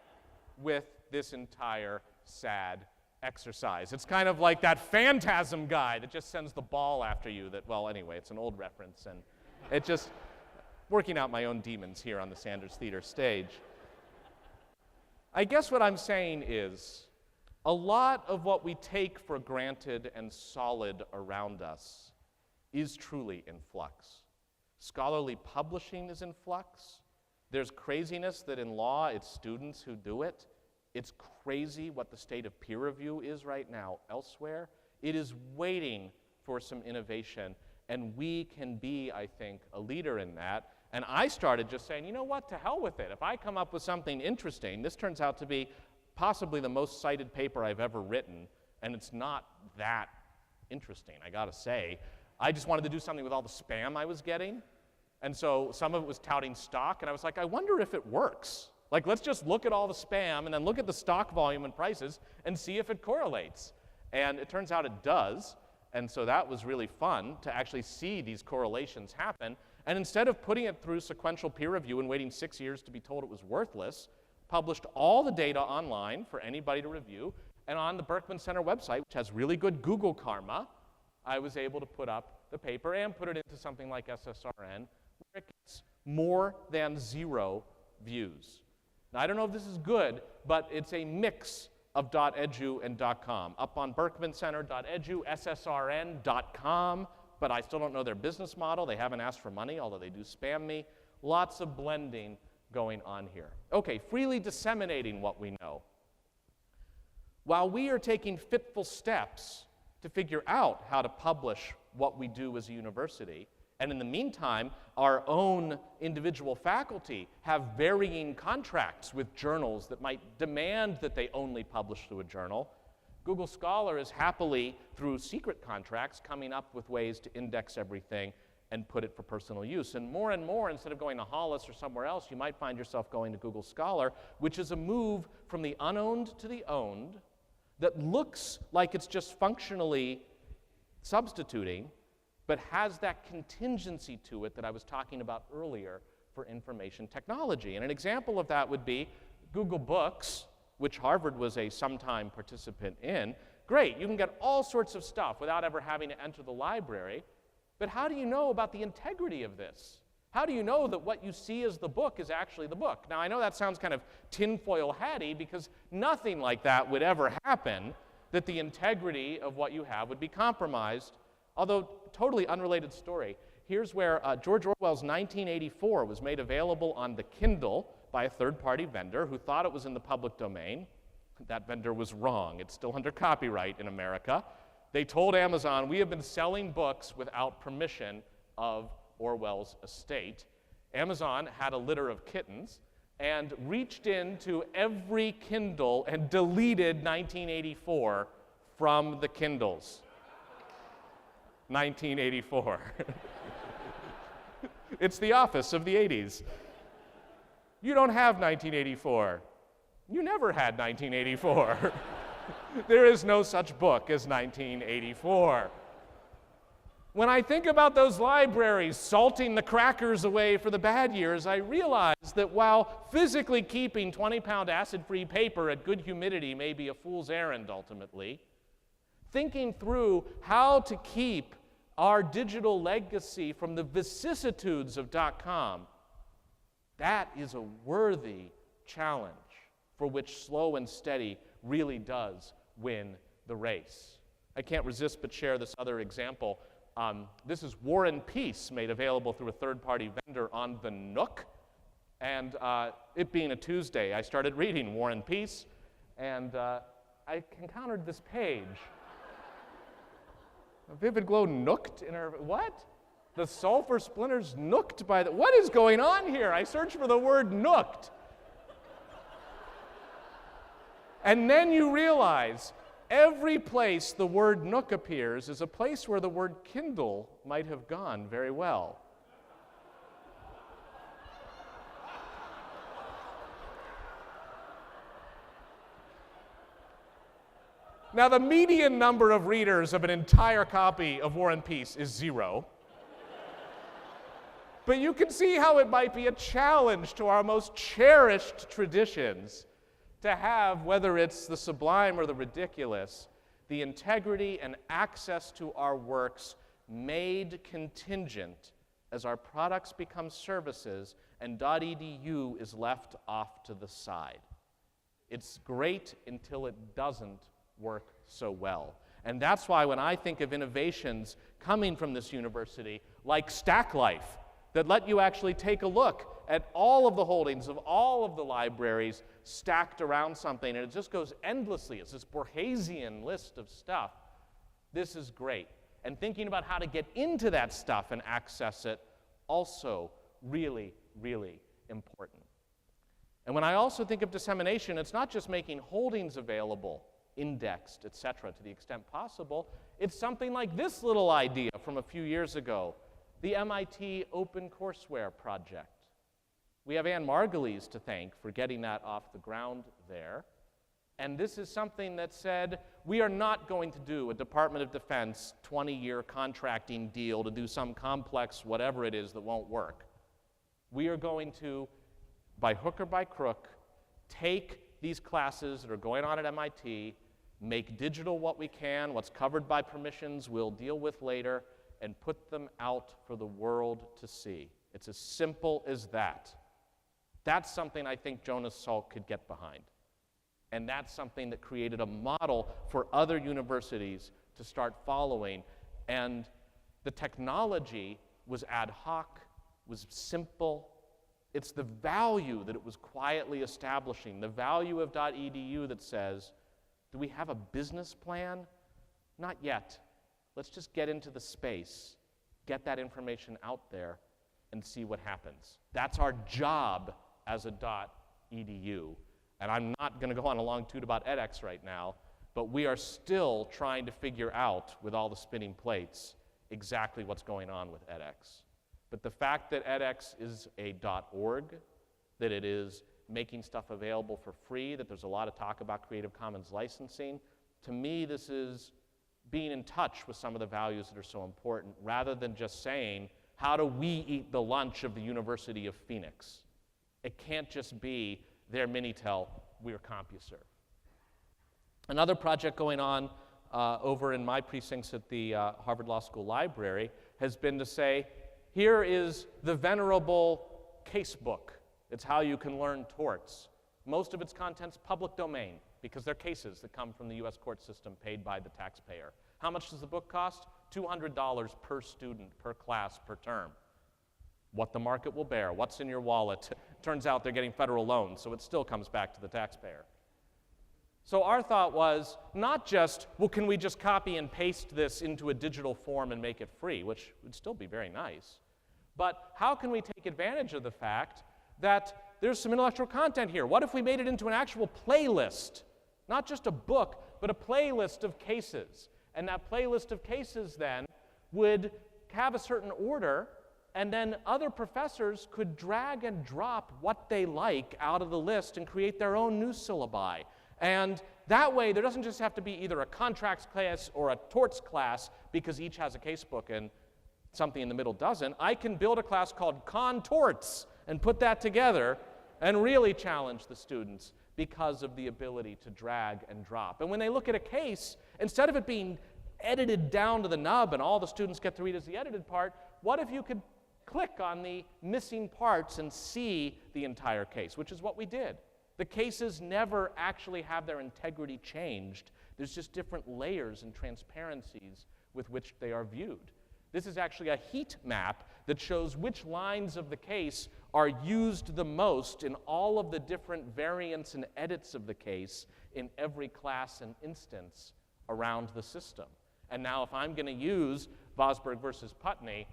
with this entire sad exercise. It's kind of like that Phantasm guy that just sends the ball after you that, well, anyway, it's an old reference, and it just, working out my own demons here on the Sanders Theater stage. I guess what I'm saying is, a lot of what we take for granted and solid around us is truly in flux. Scholarly publishing is in flux. There's craziness that in law it's students who do it. It's crazy what the state of peer review is right now elsewhere. It is waiting for some innovation, and we can be, I think, a leader in that. And I started just saying, you know what, to hell with it. If I come up with something interesting, this turns out to be possibly the most cited paper I've ever written, and it's not that interesting, I gotta say. I just wanted to do something with all the spam I was getting, and so some of it was touting stock, and I was like, I wonder if it works. Like, let's just look at all the spam and then look at the stock volume and prices and see if it correlates. And it turns out it does, and so that was really fun to actually see these correlations happen. And instead of putting it through sequential peer review and waiting 6 years to be told it was worthless, published all the data online for anybody to review, and on the Berkman Center website, which has really good Google karma, I was able to put up the paper and put it into something like SSRN, where it gets more than 0 views. Now, I don't know if this is good, but it's a mix of .edu and .com. Up on berkmancenter.edu, ssrn.com, but I still don't know their business model. They haven't asked for money, although they do spam me. Lots of blending going on here. Okay, freely disseminating what we know. While we are taking fitful steps to figure out how to publish what we do as a university, and in the meantime, our own individual faculty have varying contracts with journals that might demand that they only publish through a journal, Google Scholar is happily, through secret contracts, coming up with ways to index everything and put it for personal use. And more, instead of going to Hollis or somewhere else, you might find yourself going to Google Scholar, which is a move from the unowned to the owned that looks like it's just functionally substituting, but has that contingency to it that I was talking about earlier for information technology. And an example of that would be Google Books, which Harvard was a sometime participant in, Great, you can get all sorts of stuff without ever having to enter the library, but how do you know about the integrity of this? How do you know that what you see as the book is actually the book? Now, I know that sounds kind of tinfoil hatty because nothing like that would ever happen, that the integrity of what you have would be compromised, although totally unrelated story. Here's where George Orwell's 1984 was made available on the Kindle by a third-party vendor who thought it was in the public domain. That vendor was wrong. It's still under copyright in America. They told Amazon, we have been selling books without permission of Orwell's estate. Amazon had a litter of kittens and reached into every Kindle and deleted 1984 from the Kindles. 1984. It's the office of the 80s. You don't have 1984. You never had 1984. There is no such book as 1984. When I think about those libraries salting the crackers away for the bad years, I realize that while physically keeping 20-pound acid-free paper at good humidity may be a fool's errand ultimately, thinking through how to keep our digital legacy from the vicissitudes of .com, that is a worthy challenge for which slow and steady really does win the race. I can't resist but share this other example. This is War and Peace, made available through a third-party vendor on the Nook. And it being a Tuesday, I started reading War and Peace, and I encountered this page. A vivid glow nooked in her, what? The sulfur splinters nooked by the, what is going on here? I searched for the word nooked. And then you realize every place the word Nook appears is a place where the word Kindle might have gone very well. Now, the median number of readers of an entire copy of War and Peace is 0. But you can see how it might be a challenge to our most cherished traditions to have, whether it's the sublime or the ridiculous, the integrity and access to our works made contingent as our products become services and .edu is left off to the side. It's great until it doesn't work so well. And that's why when I think of innovations coming from this university, like Stack Life, that let you actually take a look at all of the holdings of all of the libraries stacked around something, and it just goes endlessly. It's this Borgesian list of stuff. This is great. And thinking about how to get into that stuff and access it, also really, really important. And when I also think of dissemination, it's not just making holdings available, indexed, etc., to the extent possible. It's something like this little idea from a few years ago, the MIT OpenCourseWare project. We have Anne Margulies to thank for getting that off the ground there. And this is something that said, we are not going to do a Department of Defense 20-year contracting deal to do some complex whatever it is that won't work. We are going to, by hook or by crook, take these classes that are going on at MIT, make digital what we can, what's covered by permissions we'll deal with later, and put them out for the world to see. It's as simple as that. That's something I think Jonas Salk could get behind. And that's something that created a model for other universities to start following. And the technology was ad hoc, was simple. It's the value that it was quietly establishing, the value of .edu that says, do we have a business plan? Not yet. Let's just get into the space, get that information out there, and see what happens. That's our job as a .edu. And I'm not going to go on a long toot about edX right now, but we are still trying to figure out, with all the spinning plates, exactly what's going on with edX. But the fact that edX is a .org, that it is making stuff available for free, that there's a lot of talk about Creative Commons licensing, to me this is being in touch with some of the values that are so important, rather than just saying, how do we eat the lunch of the University of Phoenix? It can't just be their Minitel, we're CompuServe. Another project going on over in my precincts at the Harvard Law School Library has been to say, here is the venerable casebook. It's how you can learn torts. Most of its content's public domain because they're cases that come from the US court system paid by the taxpayer. How much does the book cost? $200 per student, per class, per term. What the market will bear, what's in your wallet. Turns out they're getting federal loans, so it still comes back to the taxpayer. So our thought was not just, well, can we just copy and paste this into a digital form and make it free, which would still be very nice, but how can we take advantage of the fact that there's some intellectual content here? What if we made it into an actual playlist? Not just a book, but a playlist of cases. And that playlist of cases then would have a certain order, and then other professors could drag and drop what they like out of the list and create their own new syllabi. And that way, there doesn't just have to be either a contracts class or a torts class because each has a casebook and something in the middle doesn't. I can build a class called Con Torts and put that together and really challenge the students because of the ability to drag and drop. And when they look at a case, instead of it being edited down to the nub and all the students get to read as the edited part, what if you could click on the missing parts and see the entire case, which is what we did. The cases never actually have their integrity changed. There's just different layers and transparencies with which they are viewed. This is actually a heat map that shows which lines of the case are used the most in all of the different variants and edits of the case in every class and instance around the system. And now if I'm going to use Vosburgh versus Putney,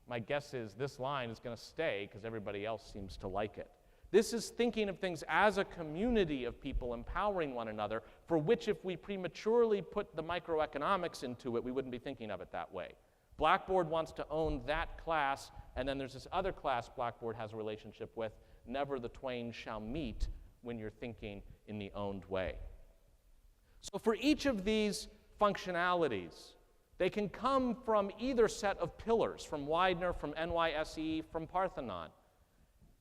my guess is this line is going to stay because everybody else seems to like it. This is thinking of things as a community of people empowering one another, for which if we prematurely put the microeconomics into it, we wouldn't be thinking of it that way. Blackboard wants to own that class, and then there's this other class Blackboard has a relationship with. Never the twain shall meet when you're thinking in the owned way. So for each of these functionalities, they can come from either set of pillars, from Widener, from NYSE, from Parthenon.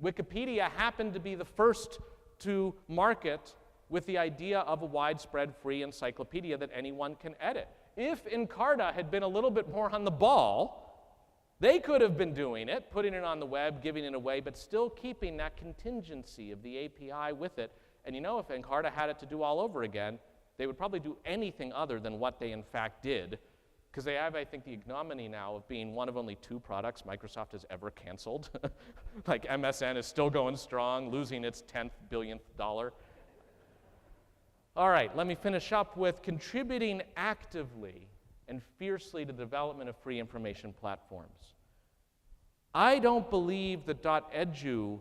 Wikipedia happened to be the first to market with the idea of a widespread free encyclopedia that anyone can edit. If Encarta had been a little bit more on the ball, they could have been doing it, putting it on the web, giving it away, but still keeping that contingency of the API with it. And you know, if Encarta had it to do all over again, they would probably do anything other than what they in fact did, because they have, I think, the ignominy now of being one of only 2 products Microsoft has ever canceled. Like MSN is still going strong, losing its 10th billionth dollar. All right, let me finish up with contributing actively and fiercely to the development of free information platforms. I don't believe that .edu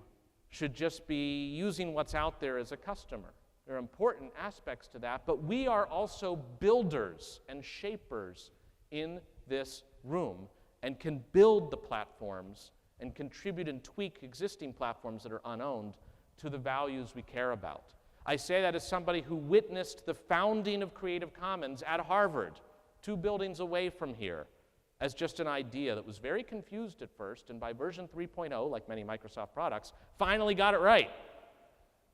should just be using what's out there as a customer. There are important aspects to that, but we are also builders and shapers in this room and can build the platforms and contribute and tweak existing platforms that are unowned to the values we care about. I say that as somebody who witnessed the founding of Creative Commons at Harvard, 2 buildings away from here, as just an idea that was very confused at first, and by version 3.0, like many Microsoft products, finally got it right.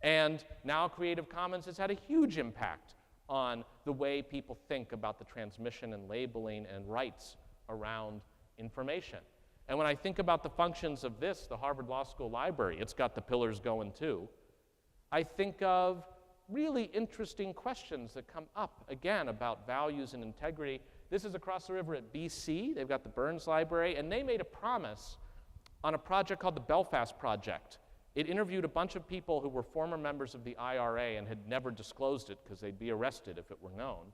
And now Creative Commons has had a huge impact on the way people think about the transmission and labeling and rights around information. And when I think about the functions of this, the Harvard Law School Library, it's got the pillars going too. I think of really interesting questions that come up, again, about values and integrity. This is across the river at BC. They've got the Burns Library, and they made a promise on a project called the Belfast Project. It interviewed a bunch of people who were former members of the IRA and had never disclosed it because they'd be arrested if it were known.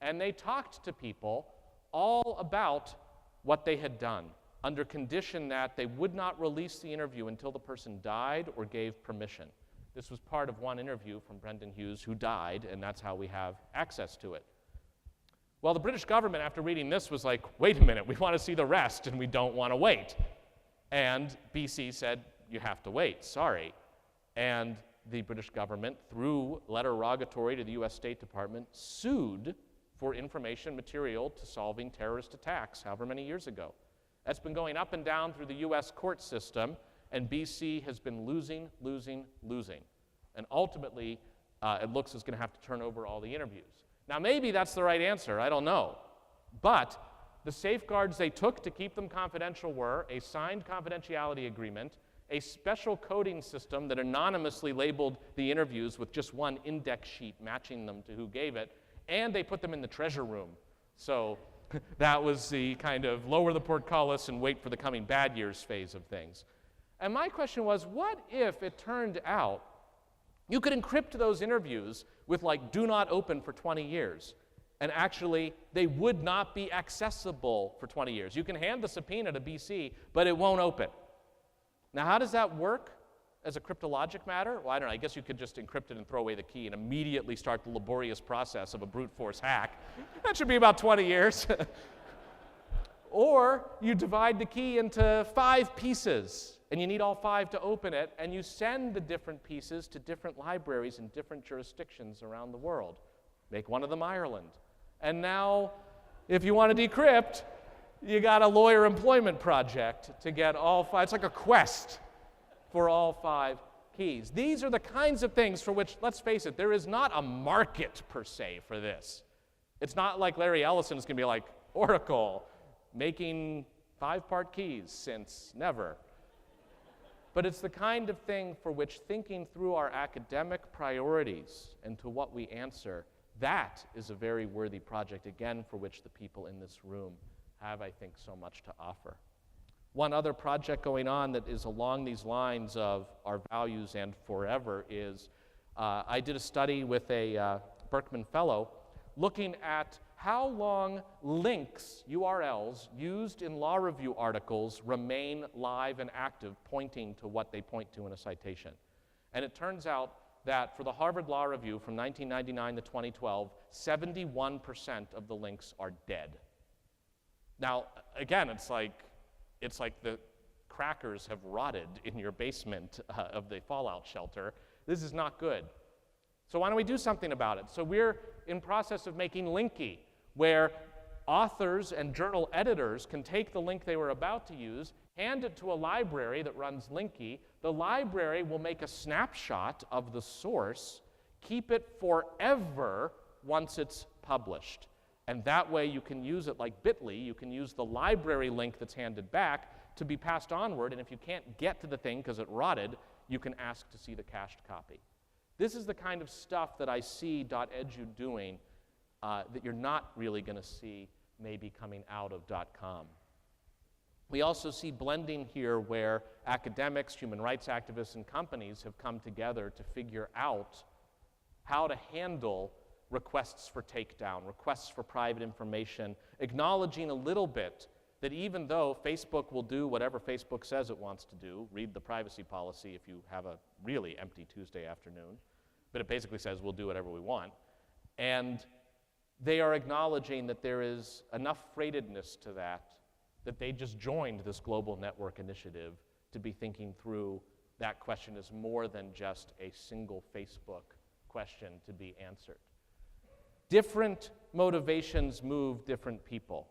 And they talked to people all about what they had done, under condition that they would not release the interview until the person died or gave permission. This was part of one interview from Brendan Hughes, who died, and that's how we have access to it. Well, the British government, after reading this, was like, wait a minute, we want to see the rest, and we don't want to wait. And BC said, you have to wait, sorry. And the British government, through letter rogatory to the US State Department, sued for information material to solving terrorist attacks however many years ago. That's been going up and down through the US court system, and BC has been losing, losing, losing. And ultimately, it looks as it's going to have to turn over all the interviews. Now, maybe that's the right answer, I don't know. But the safeguards they took to keep them confidential were a signed confidentiality agreement, a special coding system that anonymously labeled the interviews with just one index sheet matching them to who gave it, and they put them in the treasure room. So that was the kind of lower the portcullis and wait for the coming bad years phase of things. And my question was, what if it turned out you could encrypt those interviews with like do not open for 20 years, and actually they would not be accessible for 20 years. You can hand the subpoena to BC, but it won't open. Now, how does that work as a cryptologic matter? Well, I don't know. I guess you could just encrypt it and throw away the key and immediately start the laborious process of a brute force hack. That should be about 20 years. Or you divide the key into 5 pieces, and you need all 5 to open it, and you send the different pieces to different libraries in different jurisdictions around the world. Make one of them Ireland. And now, if you want to decrypt, you got a lawyer employment project to get all 5. It's like a quest for all 5 keys. These are the kinds of things for which, let's face it, there is not a market per se for this. It's not like Larry Ellison is going to be like, Oracle, making 5-part keys since never. But it's the kind of thing for which thinking through our academic priorities and to what we answer, that is a very worthy project, again, for which the people in this room have, I think, so much to offer. One other project going on that is along these lines of our values and forever is I did a study with a Berkman Fellow looking at how long links, URLs, used in law review articles remain live and active, pointing to what they point to in a citation. And it turns out that for the Harvard Law Review from 1999 to 2012, 71% of the links are dead. Now, again, it's like the crackers have rotted in your basement of the fallout shelter. This is not good. So why don't we do something about it? So we're in process of making Linky, where authors and journal editors can take the link they were about to use, hand it to a library that runs Linky. The library will make a snapshot of the source, keep it forever once it's published. And that way you can use it like Bitly. You can use the library link that's handed back to be passed onward, and if you can't get to the thing because it rotted, you can ask to see the cached copy. This is the kind of stuff that I see .edu doing that you're not really going to see maybe coming out of .com. We also see blending here where academics, human rights activists, and companies have come together to figure out how to handle requests for takedown, requests for private information, acknowledging a little bit that even though Facebook will do whatever Facebook says it wants to do, read the privacy policy if you have a really empty Tuesday afternoon, but it basically says we'll do whatever we want, and they are acknowledging that there is enough freightedness to that they just joined this global network initiative to be thinking through that question as more than just a single Facebook question to be answered. Different motivations move different people.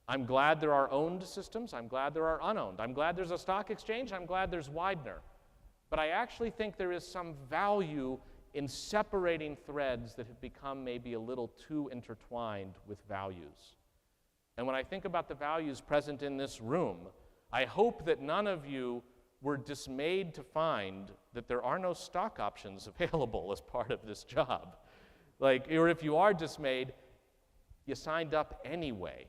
I'm glad there are owned systems. I'm glad there are unowned. I'm glad there's a stock exchange. I'm glad there's Widener. But I actually think there is some value in separating threads that have become maybe a little too intertwined with values. And when I think about the values present in this room, I hope that none of you were dismayed to find that there are no stock options available as part of this job. Or if you are dismayed, you signed up anyway.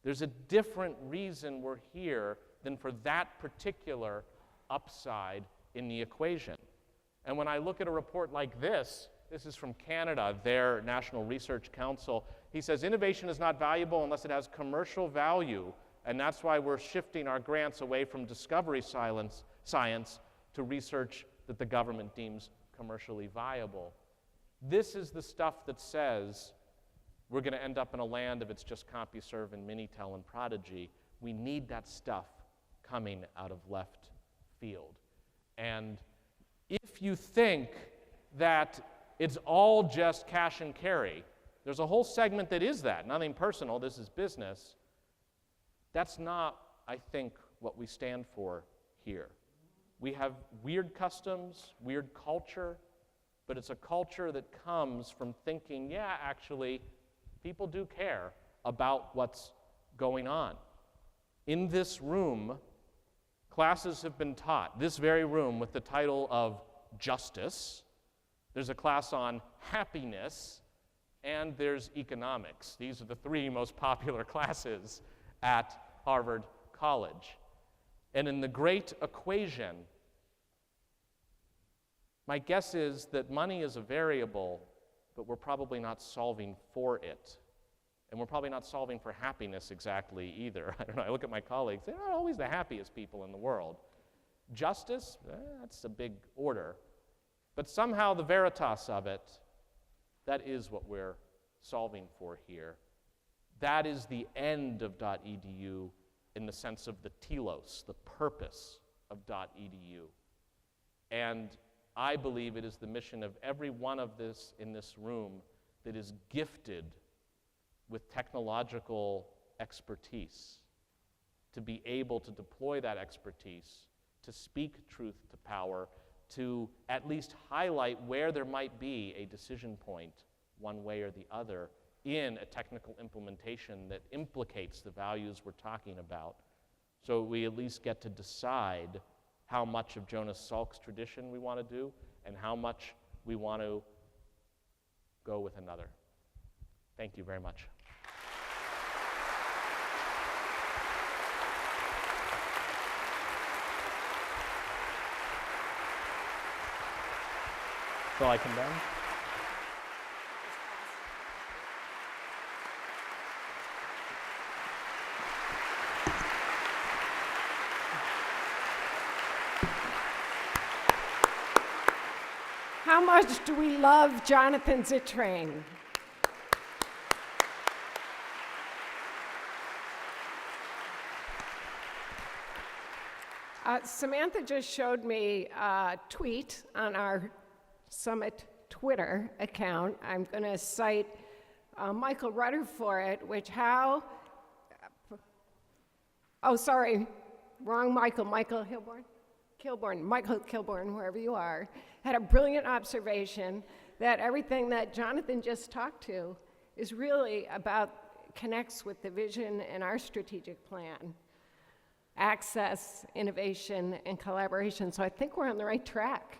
There's a different reason we're here than for that particular upside in the equation. And when I look at a report like this is from Canada, their National Research Council. He says innovation is not valuable unless it has commercial value, and that's why we're shifting our grants away from discovery science to research that the government deems commercially viable. This is the stuff that says we're going to end up in a land of it's just CompuServe and Minitel and Prodigy. We need that stuff coming out of left field. And if you think that it's all just cash and carry, there's a whole segment that is that. Nothing personal, this is business. That's not, I think, what we stand for here. We have weird customs, weird culture, but it's a culture that comes from thinking, yeah, actually, People do care about what's going on. In this room, classes have been taught, this very room with the title of Justice. There's a class on happiness, and there's economics. These are the three most popular classes at Harvard College. And in the great equation, my guess is that money is a variable, but we're probably not solving for it. And we're probably not solving for happiness exactly either. I don't know, I look at my colleagues, they're not always the happiest people in the world. Justice, that's a big order. But somehow the veritas of it, that is what we're solving for here. That is the end of .edu in the sense of the telos, the purpose of .edu. And I believe it is the mission of every one of this in this room that is gifted with technological expertise to be able to deploy that expertise, to speak truth to power, to at least highlight where there might be a decision point one way or the other in a technical implementation that implicates the values we're talking about. So we at least get to decide how much of Jonas Salk's tradition we want to do and how much we want to go with another. Thank you very much. So I condemn? How much do we love Jonathan Zittrain? Samantha just showed me a tweet on our Summit Twitter account. I'm going to cite Michael Rudder for it, wrong Michael, Michael Kilborn, wherever you are, had a brilliant observation that everything that Jonathan just talked to is really connects with the vision and our strategic plan. Access, innovation, and collaboration. So I think we're on the right track.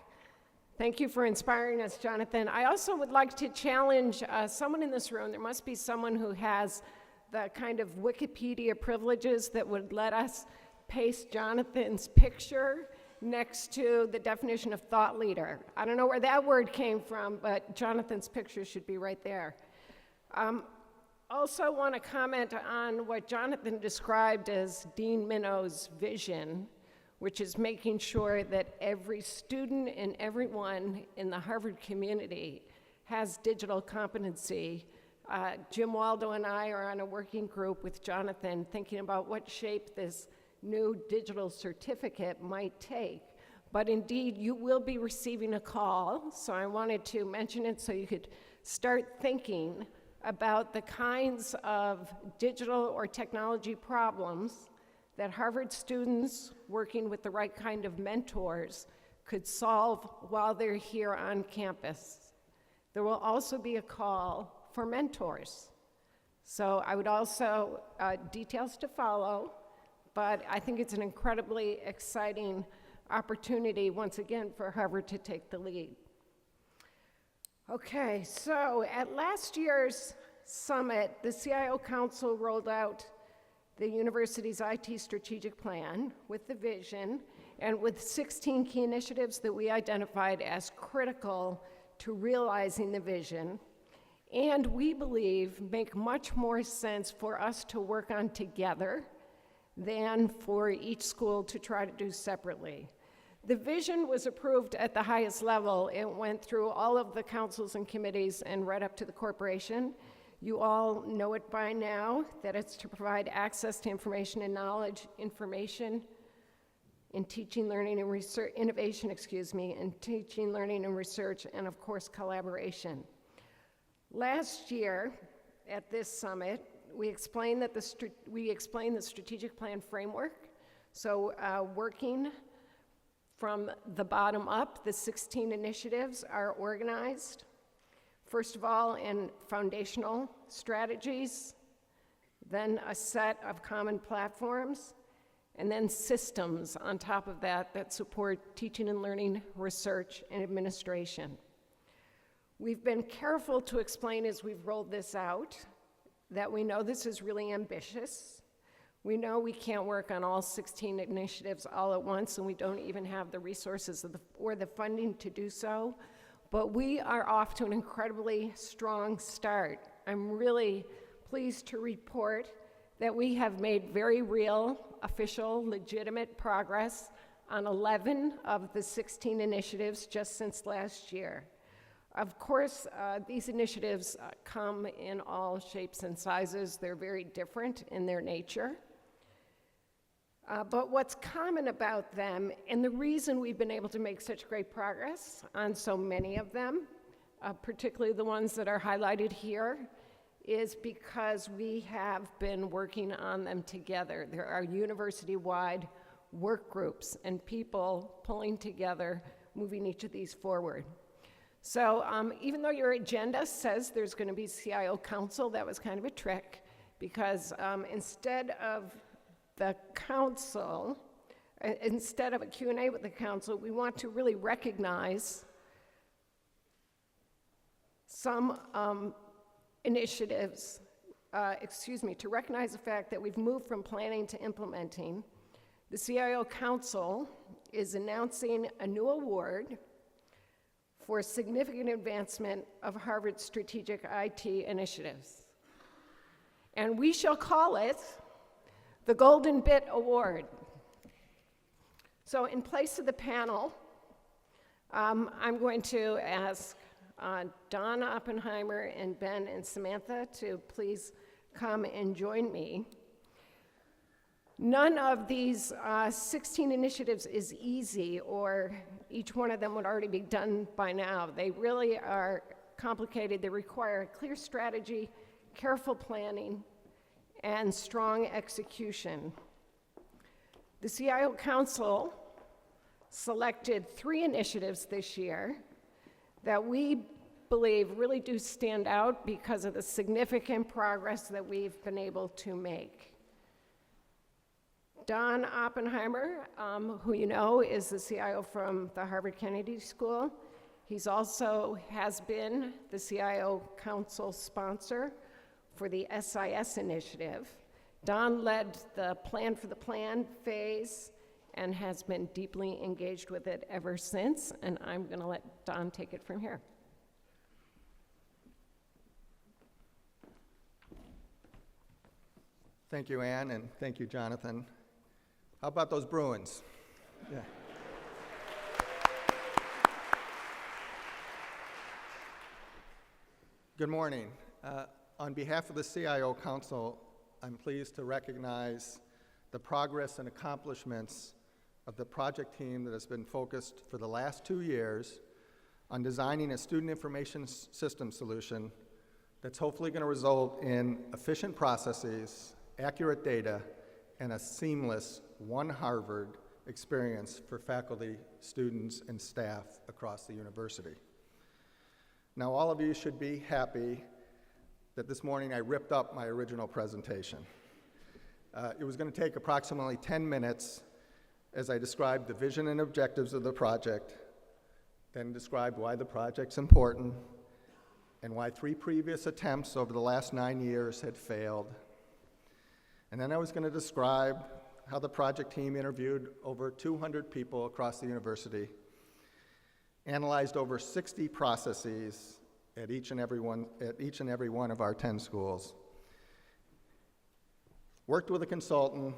Thank you for inspiring us, Jonathan. I also would like to challenge someone in this room. There must be someone who has the kind of Wikipedia privileges that would let us paste Jonathan's picture next to the definition of thought leader. I don't know where that word came from, but Jonathan's picture should be right there. Also want to comment on what Jonathan described as Dean Minnow's vision, which is making sure that every student and everyone in the Harvard community has digital competency. Jim Waldo and I are on a working group with Jonathan thinking about what shape this new digital certificate might take. But indeed, you will be receiving a call, so I wanted to mention it so you could start thinking about the kinds of digital or technology problems that Harvard students working with the right kind of mentors could solve while they're here on campus. There will also be a call for mentors. So I would also, details to follow, but I think it's an incredibly exciting opportunity, once again, for Harvard to take the lead. Okay, so at last year's summit, the CIO Council rolled out the university's IT strategic plan with the vision and with 16 key initiatives that we identified as critical to realizing the vision, and we believe make much more sense for us to work on together than for each school to try to do separately. The vision was approved at the highest level. It went through all of the councils and committees and right up to the corporation. You all know it by now, that it's to provide access to information and knowledge, information in teaching, learning, and research, innovation, in teaching, learning, and research, and of course, collaboration. Last year, at this summit, we explained the strategic plan framework. So working from the bottom up, the 16 initiatives are organized First of all, in foundational strategies, then a set of common platforms, and then systems on top of that that support teaching and learning, research, and administration. We've been careful to explain as we've rolled this out that we know this is really ambitious. We know we can't work on all 16 initiatives all at once, and we don't even have the resources or the funding to do so, but we are off to an incredibly strong start. I'm really pleased to report that we have made very real, official, legitimate progress on 11 of the 16 initiatives just since last year. Of course, these initiatives come in all shapes and sizes. They're very different in their nature. But what's common about them, and the reason we've been able to make such great progress on so many of them, particularly the ones that are highlighted here, is because we have been working on them together. There are university-wide work groups and people pulling together, moving each of these forward. So even though your agenda says there's going to be CIO Council, that was kind of a trick, because instead of the council, instead of a Q&A with the council, we want to really recognize some initiatives, to recognize the fact that we've moved from planning to implementing. The CIO Council is announcing a new award for significant advancement of Harvard's strategic IT initiatives. And we shall call it the Golden Bit Award. So in place of the panel, I'm going to ask Don Oppenheimer and Ben and Samantha to please come and join me. None of these 16 initiatives is easy, or each one of them would already be done by now. They really are complicated. They require a clear strategy, careful planning, and strong execution. The CIO Council selected 3 initiatives this year that we believe really do stand out because of the significant progress that we've been able to make. Don Oppenheimer, who you know is the CIO from the Harvard Kennedy School. He's also has been the CIO Council sponsor for the SIS initiative. Don led the Plan for the Plan phase and has been deeply engaged with it ever since, and I'm going to let Don take it from here. Thank you, Ann, and thank you, Jonathan. How about those Bruins? Yeah. Good morning. On behalf of the CIO Council, I'm pleased to recognize the progress and accomplishments of the project team that has been focused for the last 2 years on designing a student information system solution that's hopefully going to result in efficient processes, accurate data, and a seamless One Harvard experience for faculty, students, and staff across the university. Now, all of you should be happy that this morning I ripped up my original presentation. It was going to take approximately 10 minutes as I described the vision and objectives of the project, then described why the project's important, and why 3 previous attempts over the last 9 years had failed. And then I was going to describe how the project team interviewed over 200 people across the university, analyzed over 60 processes at each and every one of our 10 schools, worked with a consultant,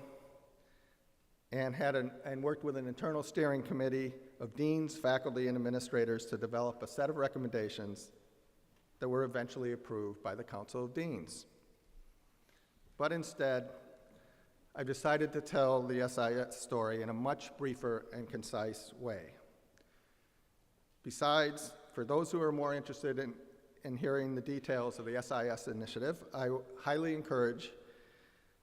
and worked with an internal steering committee of deans, faculty, and administrators to develop a set of recommendations that were eventually approved by the Council of Deans. But instead, I decided to tell the SIS story in a much briefer and concise way. Besides, for those who are more interested in hearing the details of the SIS initiative, I highly encourage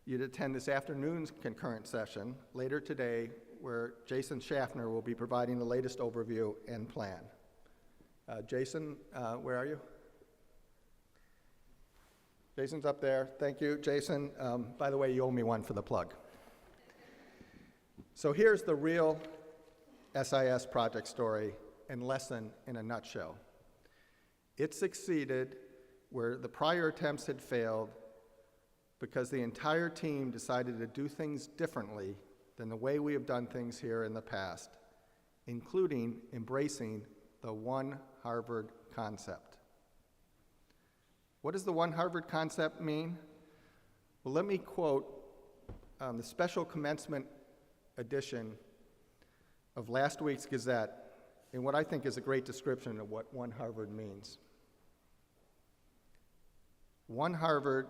you to attend this afternoon's concurrent session later today, where Jason Schaffner will be providing the latest overview and plan. Jason, where are you? Jason's up there. Thank you, Jason. By the way, you owe me one for the plug. So here's the real SIS project story and lesson in a nutshell. It succeeded where the prior attempts had failed because the entire team decided to do things differently than the way we have done things here in the past, including embracing the One Harvard concept. What does the One Harvard concept mean? Well, let me quote the special commencement edition of last week's Gazette in what I think is a great description of what One Harvard means. One Harvard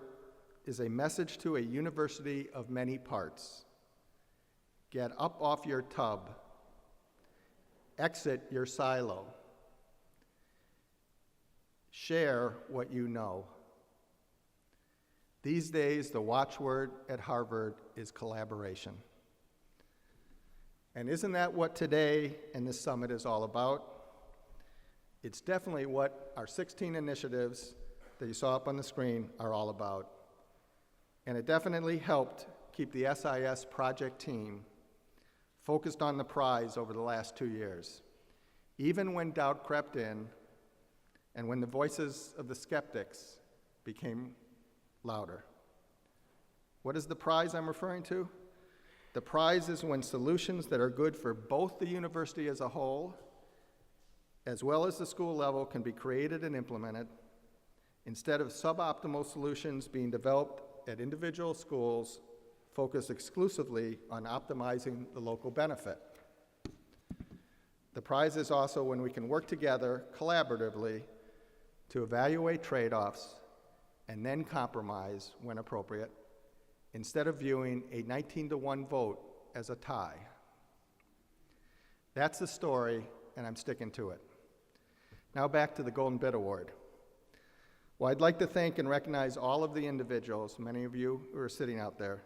is a message to a university of many parts. Get up off your tub. Exit your silo. Share what you know. These days, the watchword at Harvard is collaboration. And isn't that what today and this summit is all about? It's definitely what our 16 initiatives that you saw up on the screen are all about. And it definitely helped keep the SIS project team focused on the prize over the last 2 years, even when doubt crept in and when the voices of the skeptics became louder. What is the prize I'm referring to? The prize is when solutions that are good for both the university as a whole, as well as the school level, can be created and implemented, instead of suboptimal solutions being developed at individual schools focused exclusively on optimizing the local benefit. The prize is also when we can work together collaboratively to evaluate trade-offs and then compromise when appropriate, instead of viewing a 19-to-1 vote as a tie. That's the story, and I'm sticking to it. Now back to the Golden Bit Award. Well, I'd like to thank and recognize all of the individuals, many of you who are sitting out there,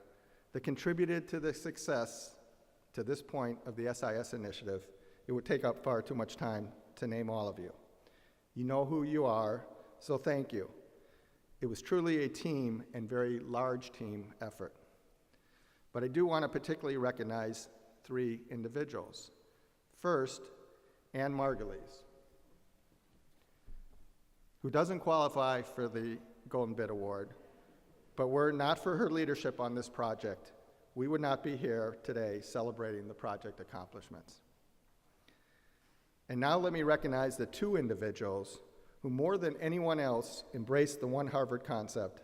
that contributed to the success to this point of the SIS initiative. It would take up far too much time to name all of you. You know who you are, so thank you. It was truly a team and very large team effort. But I do want to particularly recognize 3 individuals. First, Anne Margulies, who doesn't qualify for the Golden Bit Award, but were it not for her leadership on this project, we would not be here today celebrating the project accomplishments. And now let me recognize the 2 individuals who more than anyone else embraced the One Harvard concept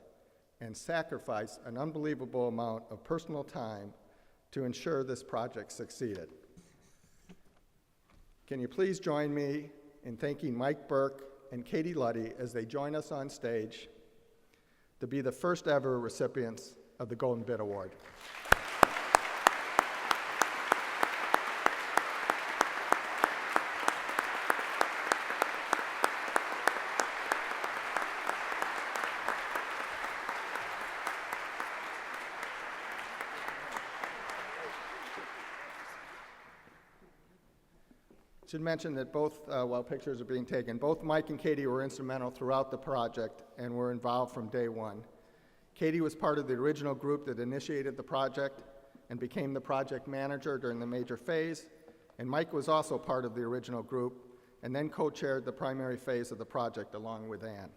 and sacrificed an unbelievable amount of personal time to ensure this project succeeded. Can you please join me in thanking Mike Burke and Katie Luddy as they join us on stage to be the first ever recipients of the Golden Bit Award. Should mention that both, while pictures are being taken, both Mike and Katie were instrumental throughout the project and were involved from day one. Katie was part of the original group that initiated the project and became the project manager during the major phase, and Mike was also part of the original group and then co-chaired the primary phase of the project along with Anne.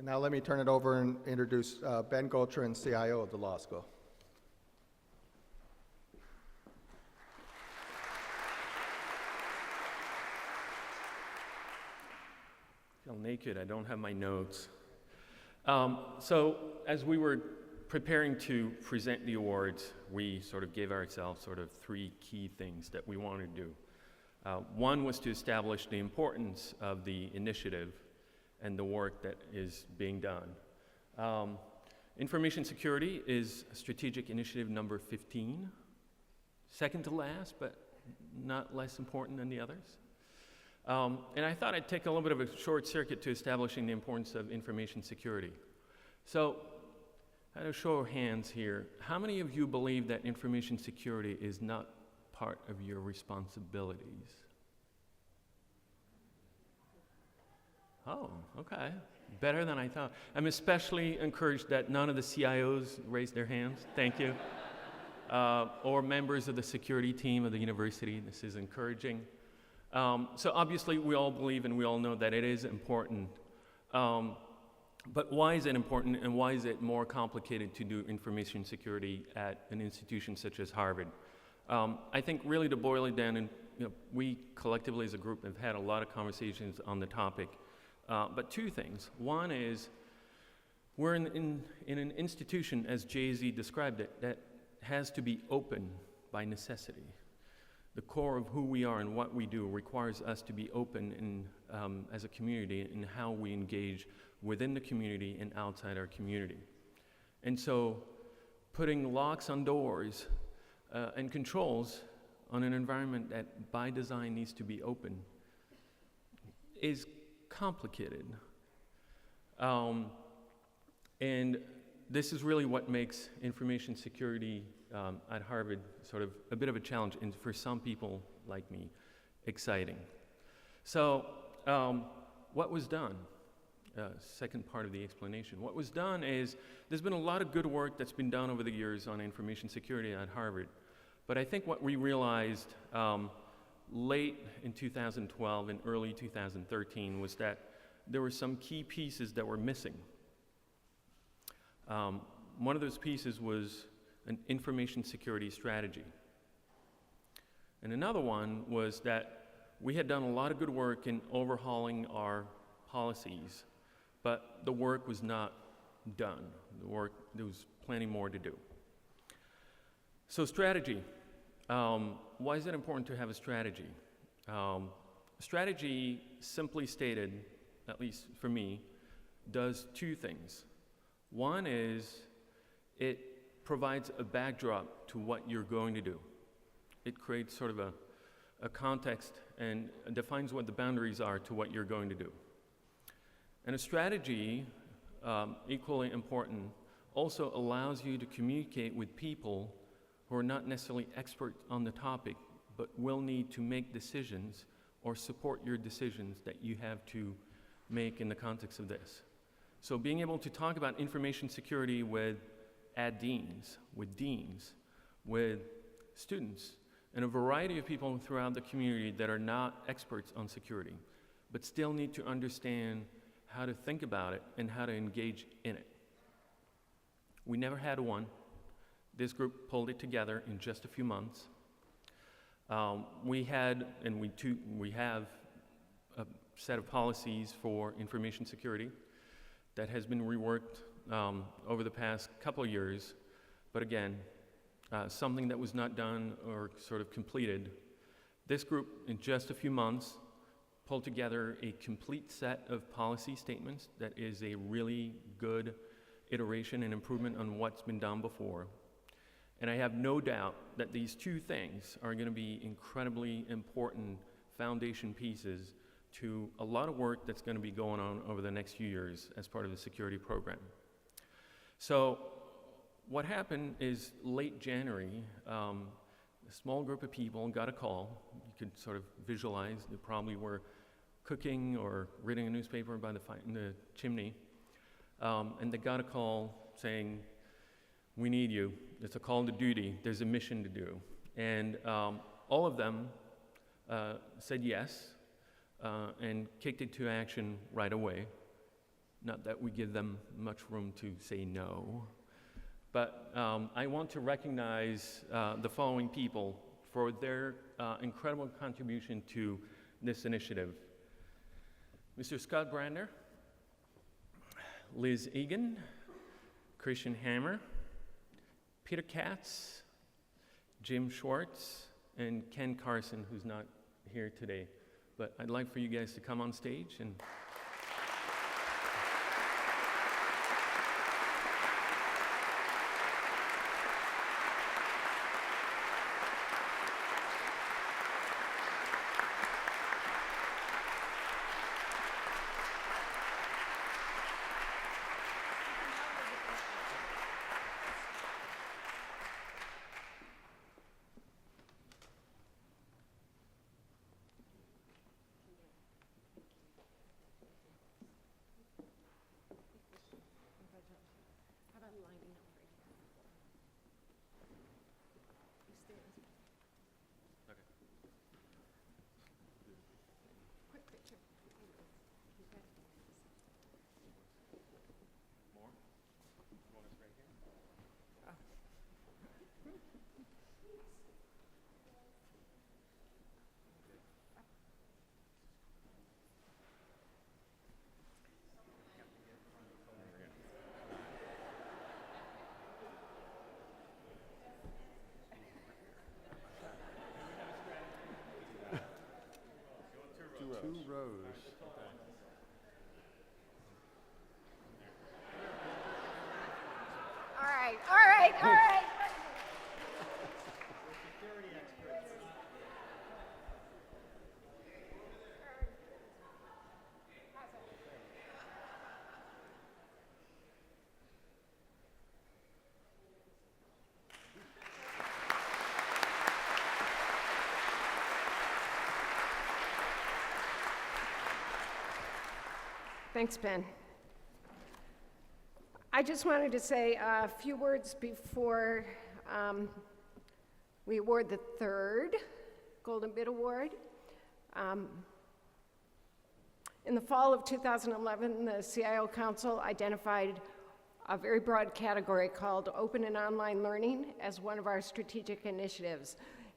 Now let me turn it over and introduce Ben Goltrin, CIO of the law school. I feel naked, I don't have my notes. So as we were preparing to present the awards, we sort of gave ourselves sort of 3 key things that we wanted to do. One was to establish the importance of the initiative and the work that is being done. Information security is strategic initiative number 15, second to last, but not less important than the others. And I thought I'd take a little bit of a short circuit to establishing the importance of information security. So I had a show of hands here. How many of you believe that information security is not part of your responsibilities? Oh, okay. Better than I thought. I'm especially encouraged that none of the CIOs raised their hands. Thank you. Or members of the security team of the university. This is encouraging. So obviously we all believe and we all know that it is important. But why is it important, and why is it more complicated to do information security at an institution such as Harvard? I think really to boil it down, and we collectively as a group have had a lot of conversations on the topic, but two things. One is we're in an institution, as Jay-Z described it, that has to be open by necessity. The core of who we are and what we do requires us to be open as a community in how we engage within the community and outside our community. And so putting locks on doors and controls on an environment that by design needs to be open is complicated. And this is really what makes information security at Harvard sort of a bit of a challenge, and for some people like me, exciting. So what was done? Second part of the explanation. What was done is there's been a lot of good work that's been done over the years on information security at Harvard, but I think what we realized late in 2012 and early 2013 was that there were some key pieces that were missing. One of those pieces was an information security strategy. And another one was that we had done a lot of good work in overhauling our policies, but the work was not done. There was plenty more to do. So strategy. Why is it important to have a strategy? Strategy, simply stated, at least for me, does two things. One is it provides a backdrop to what you're going to do. It creates sort of a context and defines what the boundaries are to what you're going to do. And a strategy, equally important, also allows you to communicate with people who are not necessarily experts on the topic, but will need to make decisions or support your decisions that you have to make in the context of this. So being able to talk about information security with deans, with students, and a variety of people throughout the community that are not experts on security, but still need to understand how to think about it and how to engage in it. We never had one. This group pulled it together in just a few months. We have a set of policies for information security that has been reworked over the past couple of years, but again, something that was not done or sort of completed. This group, in just a few months, pulled together a complete set of policy statements that is a really good iteration and improvement on what's been done before. And I have no doubt that these two things are going to be incredibly important foundation pieces to a lot of work that's going to be going on over the next few years as part of the security program. So what happened is late January, a small group of people got a call. You could sort of visualize, they probably were cooking or reading a newspaper by in the chimney, and they got a call saying, "We need you. It's a call to duty. There's a mission to do." And all of them said yes and kicked into action right away. Not that we give them much room to say no, but I want to recognize the following people for their incredible contribution to this initiative. Mr. Scott Brander, Liz Egan, Christian Hammer, Peter Katz, Jim Schwartz, and Ken Carson, who's not here today. But I'd like for you guys to come on stage and right, all right. Thanks, Ben. I just wanted to say a few words before we award the third Golden Bid Award. In the fall of 2011, the CIO Council identified a very broad category called Open and Online Learning as one of our strategic initiatives.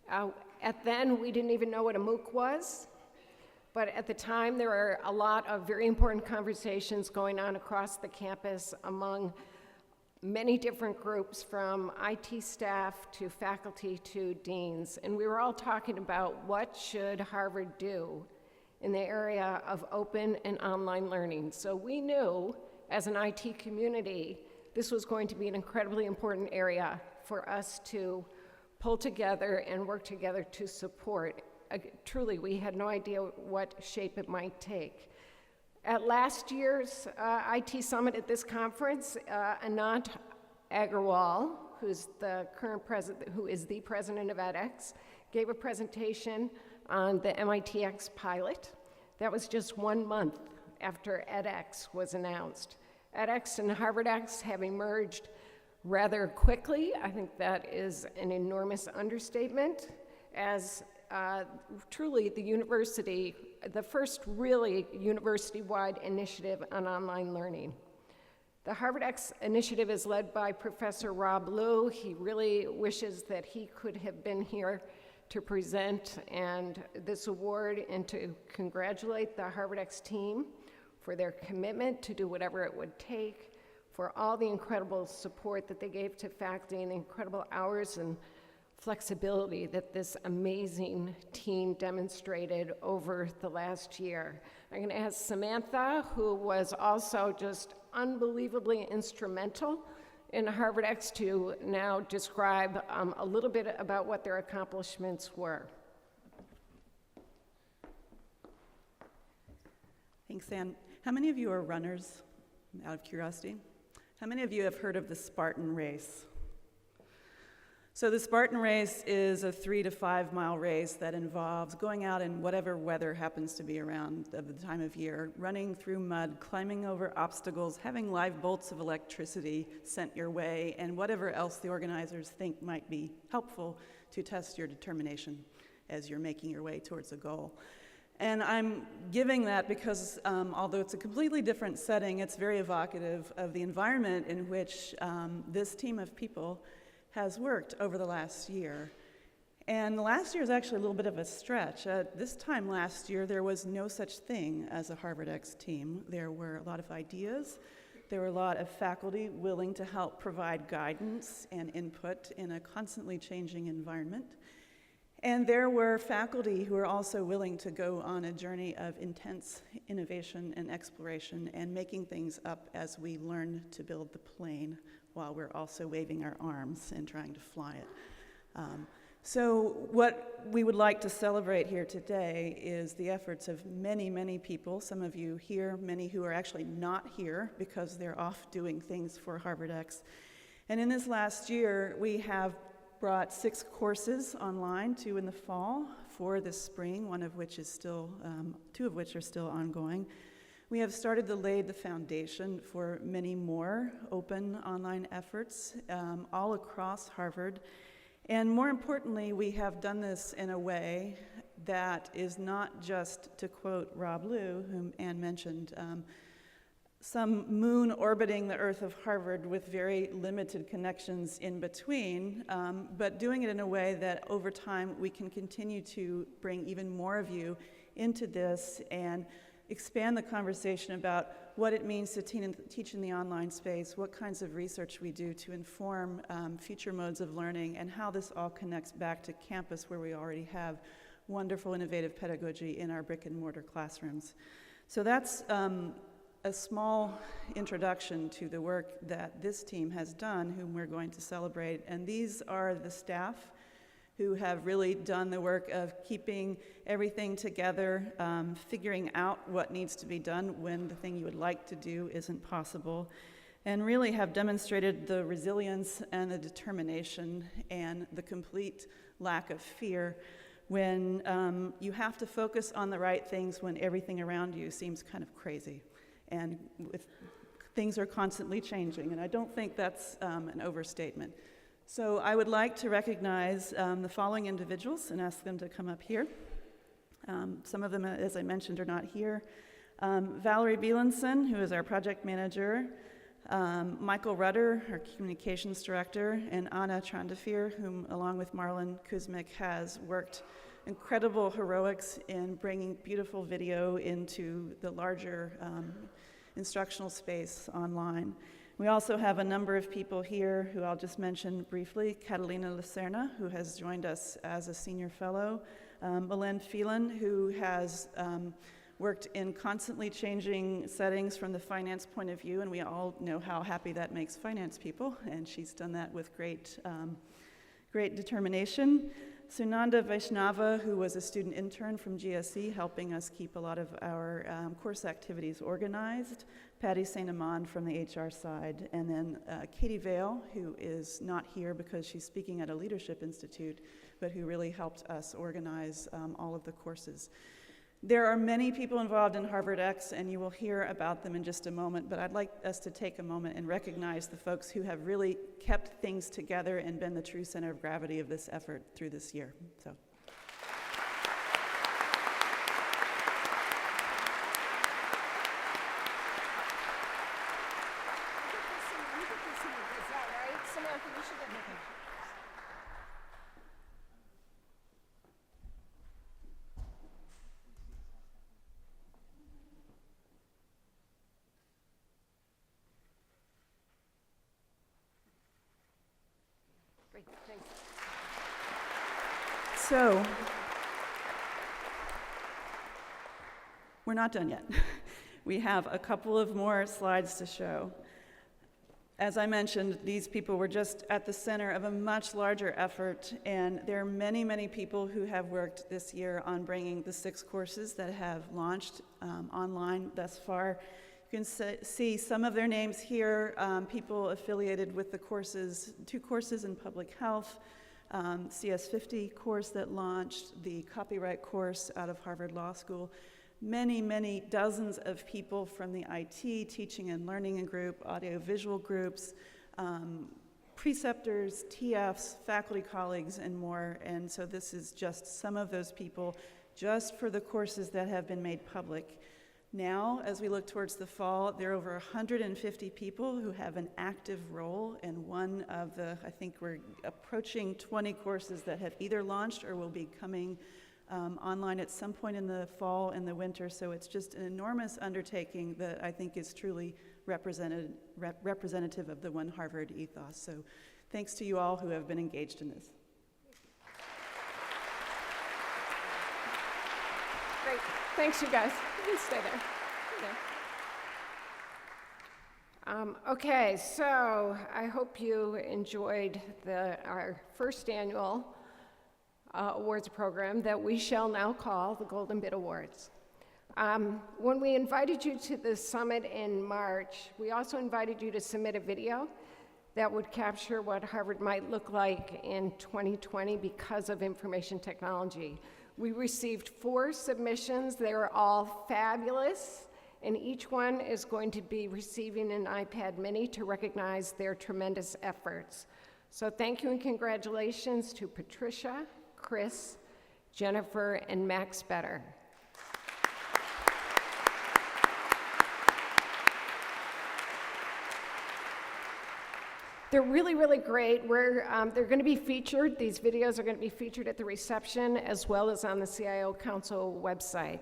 At then, we didn't even know what a MOOC was. But at the time, there were a lot of very important conversations going on across the campus among many different groups, from IT staff to faculty to deans. And we were all talking about what should Harvard do in the area of open and online learning. So we knew, as an IT community, this was going to be an incredibly important area for us to pull together and work together to support. Truly, we had no idea what shape it might take. At last year's IT Summit at this conference, Anant Agarwal, who is the president of edX, gave a presentation on the MITx pilot. That was just 1 month after edX was announced. edX and HarvardX have emerged rather quickly. I think that is an enormous understatement, as truly the university, the first really university-wide initiative on online learning. The HarvardX initiative is led by Professor Rob Liu. He really wishes that he could have been here to present and this award and to congratulate the HarvardX team for their commitment to do whatever it would take, for all the incredible support that they gave to faculty and the incredible hours and flexibility that this amazing team demonstrated over the last year. I'm going to ask Samantha, who was also just unbelievably instrumental in HarvardX, to now describe a little bit about what their accomplishments were. Thanks, Ann. How many of you are runners, out of curiosity? How many of you have heard of the Spartan race? So the Spartan race is a 3 to 5 mile race that involves going out in whatever weather happens to be around at the time of year, running through mud, climbing over obstacles, having live bolts of electricity sent your way, and whatever else the organizers think might be helpful to test your determination as you're making your way towards a goal. And I'm giving that because although it's a completely different setting, it's very evocative of the environment in which this team of people has worked over the last year. And the last year is actually a little bit of a stretch. This time last year, there was no such thing as a HarvardX team. There were a lot of ideas. There were a lot of faculty willing to help provide guidance and input in a constantly changing environment. And there were faculty who were also willing to go on a journey of intense innovation and exploration and making things up as we learn to build the plane while we're also waving our arms and trying to fly it. So what we would like to celebrate here today is the efforts of many, many people, some of you here, many who are actually not here because they're off doing things for HarvardX. And in this last year, we have brought 6 courses online, 2 in the fall, 4 this spring, 2 of which are still ongoing. We have started to lay the foundation for many more open online efforts all across Harvard. And more importantly, we have done this in a way that is not just, to quote Rob Liu, whom Ann mentioned, some moon orbiting the Earth of Harvard with very limited connections in between, but doing it in a way that over time we can continue to bring even more of you into this and expand the conversation about what it means to teach in the online space, what kinds of research we do to inform future modes of learning, and how this all connects back to campus where we already have wonderful innovative pedagogy in our brick and mortar classrooms. So that's a a small introduction to the work that this team has done, whom we're going to celebrate. And these are the staff who have really done the work of keeping everything together, figuring out what needs to be done when the thing you would like to do isn't possible, and really have demonstrated the resilience and the determination and the complete lack of fear when you have to focus on the right things when everything around you seems kind of crazy. And things are constantly changing, and I don't think that's an overstatement. So I would like to recognize the following individuals and ask them to come up here. Some of them, as I mentioned, are not here. Valerie Bielenson, who is our project manager, Michael Rudder, our communications director, and Anna Trandafir, whom, along with Marlon Kuzmic, has worked incredible heroics in bringing beautiful video into the larger instructional space online. We also have a number of people here who I'll just mention briefly. Catalina Lacerna, who has joined us as a senior fellow. Mylène Phelan, who has worked in constantly changing settings from the finance point of view, and we all know how happy that makes finance people, and she's done that with great determination. Sunanda Vaishnava, who was a student intern from GSE, helping us keep a lot of our course activities organized. Patty St. Amand from the HR side. And then Katie Vale, who is not here because she's speaking at a leadership institute, but who really helped us organize all of the courses. There are many people involved in Harvard X, and you will hear about them in just a moment, but I'd like us to take a moment and recognize the folks who have really kept things together and been the true center of gravity of this effort through this year. So. So, we're not done yet. We have a couple of more slides to show. As I mentioned, these people were just at the center of a much larger effort, and there are many, many people who have worked this year on bringing the 6 courses that have launched online thus far. You can see some of their names here, people affiliated with the courses, 2 courses in public health, CS50 course that launched, the copyright course out of Harvard Law School. Many, many dozens of people from the IT, teaching and learning group, audiovisual groups, preceptors, TFs, faculty colleagues, and more. And so this is just some of those people just for the courses that have been made public. Now, as we look towards the fall, there are over 150 people who have an active role in one of the, I think we're approaching 20 courses that have either launched or will be coming online at some point in the fall and the winter. So it's just an enormous undertaking that I think is truly representative of the One Harvard ethos. So thanks to you all who have been engaged in this. Great. Thanks, you guys. You can stay there. Okay, so I hope you enjoyed our first annual awards program that we shall now call the Golden Bit Awards. When we invited you to the summit in March, we also invited you to submit a video that would capture what Harvard might look like in 2020 because of information technology. We received 4 submissions. They were all fabulous, and each one is going to be receiving an iPad mini to recognize their tremendous efforts. So thank you and congratulations to Patricia, Chris, Jennifer, and Max Better. They're really, really great. They're going to be featured. These videos are going to be featured at the reception as well as on the CIO Council website.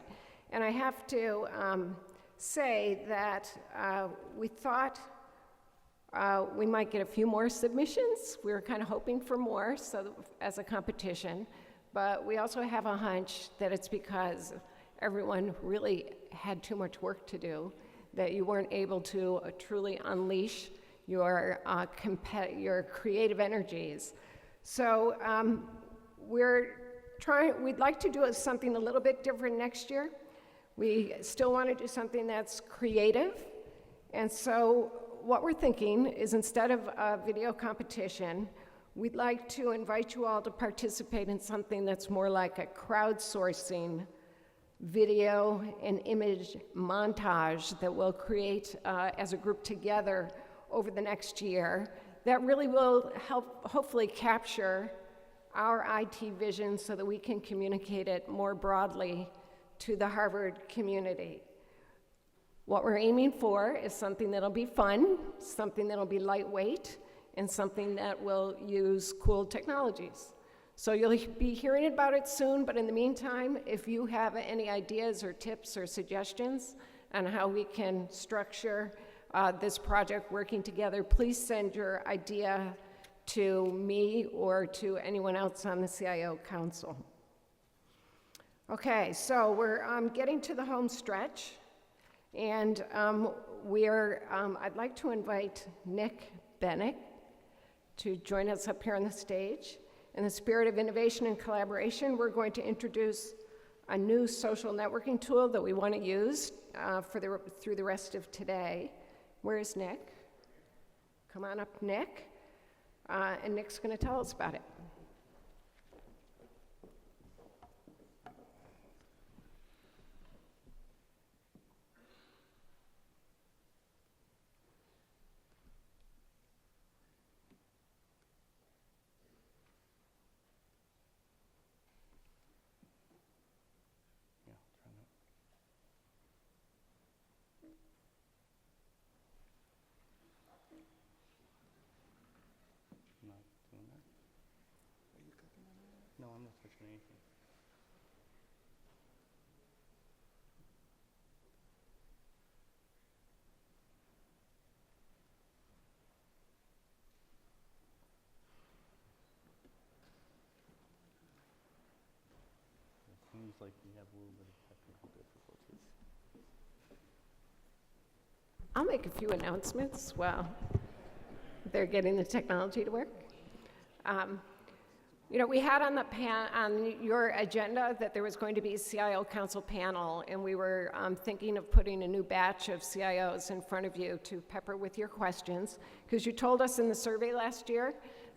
And I have to say that we thought we might get a few more submissions. We were kind of hoping for more as a competition. But we also have a hunch that it's because everyone really had too much work to do that you weren't able to truly unleash your, your creative energies. So we'd like to do something a little bit different next year. We still want to do something that's creative. And so what we're thinking is, instead of a video competition, we'd like to invite you all to participate in something that's more like a crowdsourcing video and image montage that we'll create as a group together over the next year that really will help hopefully capture our IT vision so that we can communicate it more broadly to the Harvard community. What we're aiming for is something that'll be fun, something that'll be lightweight, and something that will use cool technologies. So you'll be hearing about it soon, but in the meantime, if you have any ideas or tips or suggestions on how we can structure this project working together, please send your idea to me or to anyone else on the CIO Council. Okay, so we're getting to the home stretch, and I'd like to invite Nick Bennett to join us up here on the stage. In the spirit of innovation and collaboration, we're going to introduce a new social networking tool that we want to use through the rest of today. Where's Nick? Come on up, Nick. And Nick's going to tell us about it. No, I'm not touching anything. It seems like we have a little bit of technical difficulties. I'll make a few announcements while they're getting the technology to work. You know, we had on your agenda that there was going to be a CIO Council panel, and we were thinking of putting a new batch of CIOs in front of you to pepper with your questions, because you told us in the survey last year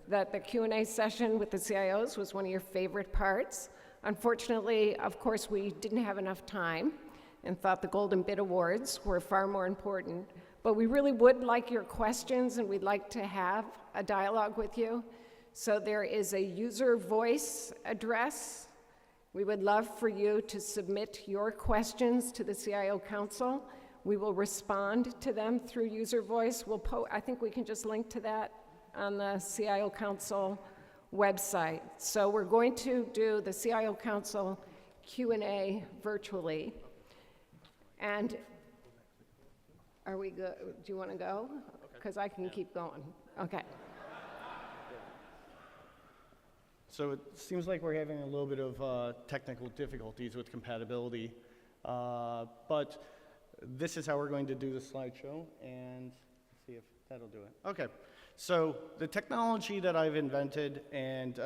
that the Q&A session with the CIOs was one of your favorite parts. Unfortunately, of course, we didn't have enough time and thought the Golden Bit Awards were far more important, but we really would like your questions, and we'd like to have a dialogue with you. So there is a user voice address. We would love for you to submit your questions to the CIO Council. We will respond to them through user voice. I think we can just link to that on the CIO Council website. So we're going to do the CIO Council Q&A virtually. And are we good? Do you want to go? Because I can keep going. Okay. So it seems like we're having a little bit of technical difficulties with compatibility, but this is how we're going to do the slideshow, and let's see if that'll do it. Okay, so the technology that I've invented, and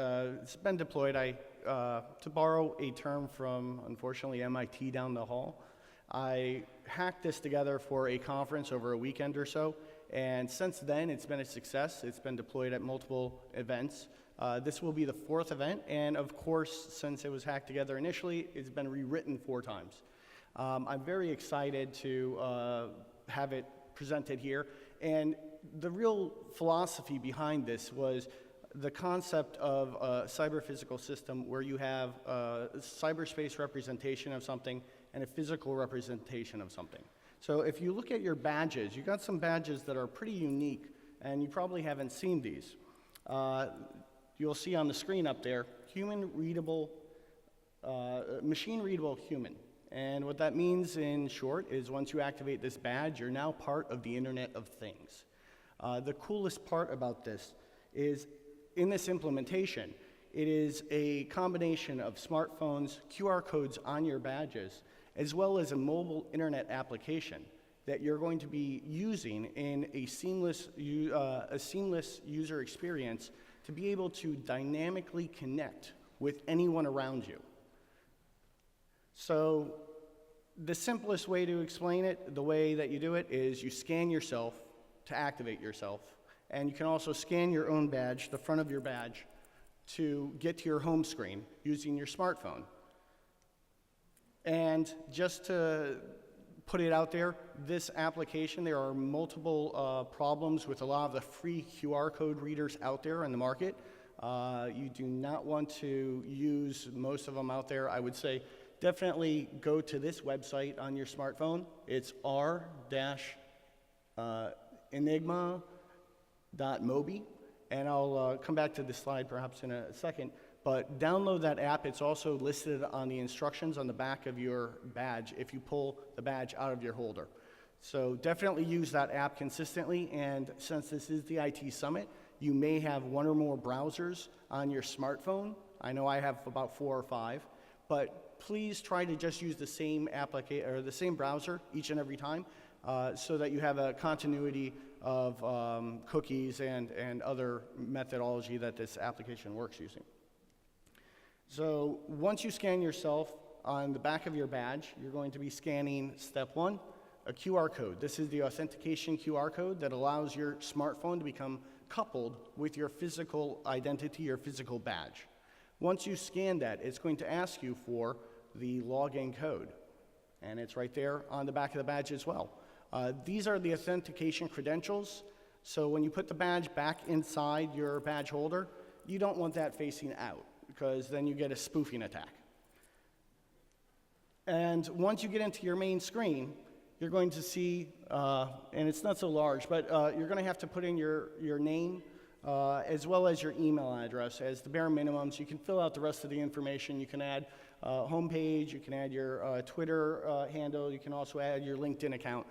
it's been deployed, to borrow a term from, unfortunately, MIT down the hall, I hacked this together for a conference over a weekend or so, and since then it's been a success. It's been deployed at multiple events. This will be the 4th event, and of course, since it was hacked together initially, it's been rewritten 4 times. I'm very excited to have it presented here, and the real philosophy behind this was the concept of a cyber-physical system where you have a cyberspace representation of something and a physical representation of something. So if you look at your badges, you got some badges that are pretty unique, and you probably haven't seen these. You'll see on the screen up there, machine-readable human. And what that means in short is once you activate this badge, you're now part of the Internet of Things. The coolest part about this is in this implementation, it is a combination of smartphones, QR codes on your badges, as well as a mobile internet application. that you're going to be using in a seamless user experience to be able to dynamically connect with anyone around you. So the simplest way to explain it, the way that you do it, is you scan yourself to activate yourself, and you can also scan your own badge, the front of your badge, to get to your home screen using your smartphone. And just to put it out there, this application, there are multiple problems with a lot of the free QR code readers out there in the market. You do not want to use most of them out there. I would say definitely go to this website on your smartphone. It's r-enigma.mobi, and I'll come back to this slide perhaps in a second. But download that app. It's also listed on the instructions on the back of your badge if you pull the badge out of your holder. So definitely use that app consistently, and since this is the IT Summit, you may have one or more browsers on your smartphone. I know I have about 4 or 5, but please try to just use the same application or the same browser each and every time so that you have a continuity of cookies and other methodology that this application works using. So once you scan yourself on the back of your badge, you're going to be scanning step 1, a QR code. This is the authentication QR code that allows your smartphone to become coupled with your physical identity, your physical badge. Once you scan that, it's going to ask you for the login code, and it's right there on the back of the badge as well. These are the authentication credentials, so when you put the badge back inside your badge holder, you don't want that facing out, because then you get a spoofing attack. And once you get into your main screen, you're going to see, and it's not so large, but you're going to have to put in your name as well as your email address as the bare minimums. You can fill out the rest of the information. You can add homepage, you can add your Twitter handle, you can also add your LinkedIn account.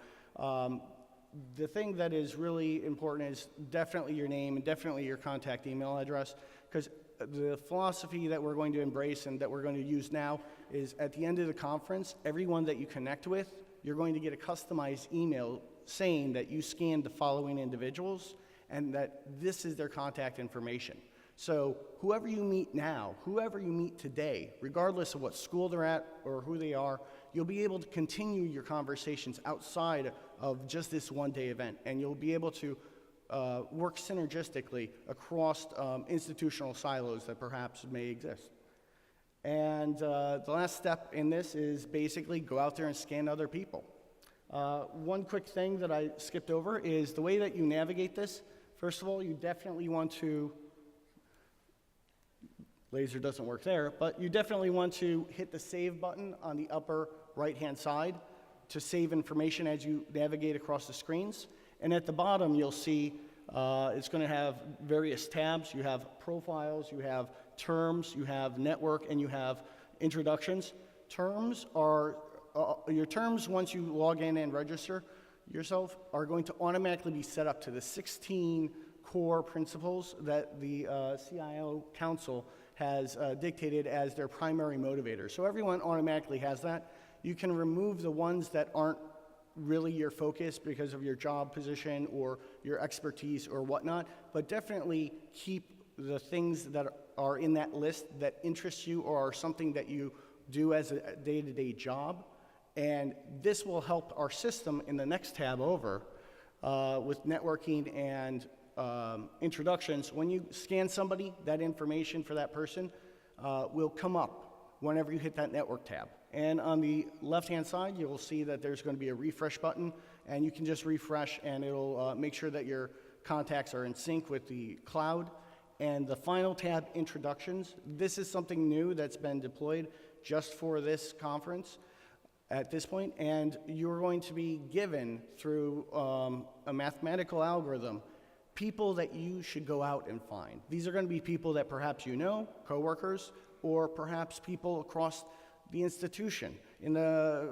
The thing that is really important is definitely your name and definitely your contact email address, because the philosophy that we're going to embrace and that we're going to use now is at the end of the conference, everyone that you connect with, you're going to get a customized email saying that you scanned the following individuals and that this is their contact information. So whoever you meet now, whoever you meet today, regardless of what school they're at or who they are, you'll be able to continue your conversations outside of just this one-day event, and you'll be able to work synergistically across institutional silos that perhaps may exist. And the last step in this is basically go out there and scan other people. One quick thing that I skipped over is the way that you navigate this. First of all, you definitely want to, laser doesn't work there, but you definitely want to hit the save button on the upper right-hand side to save information as you navigate across the screens. And at the bottom, you'll see it's going to have various tabs. You have profiles, you have terms, you have network, and you have introductions. Terms are, your terms, once you log in and register yourself, are going to automatically be set up to the 16 core principles that the CIO Council has dictated as their primary motivator. So everyone automatically has that. You can remove the ones that aren't really your focus because of your job position or your expertise or whatnot, but definitely keep the things that are in that list that interest you or are something that you do as a day-to-day job. And this will help our system in the next tab over with networking and introductions. When you scan somebody, that information for that person will come up whenever you hit that network tab. And on the left-hand side, you'll see that there's going to be a refresh button, and you can just refresh, and it'll make sure that your contacts are in sync with the cloud. And the final tab, Introductions, this is something new that's been deployed just for this conference at this point, and you're going to be given, through a mathematical algorithm, people that you should go out and find. These are going to be people that perhaps you know, coworkers, or perhaps people across the institution, in the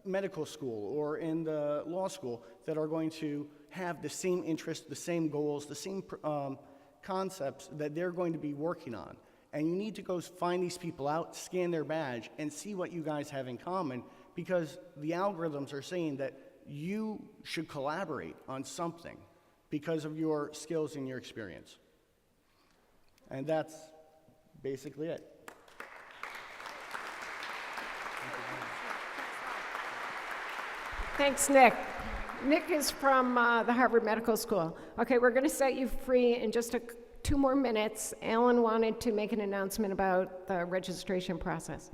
medical school or in the law school, that are going to have the same interests, the same goals, the same concepts that they're going to be working on. And you need to go find these people out, scan their badge, and see what you guys have in common, because the algorithms are saying that you should collaborate on something because of your skills and your experience. And that's basically it. Thanks, Nick. Nick is from the Harvard Medical School. Okay, we're going to set you free in just 2 more minutes. Alan wanted to make an announcement about the registration process.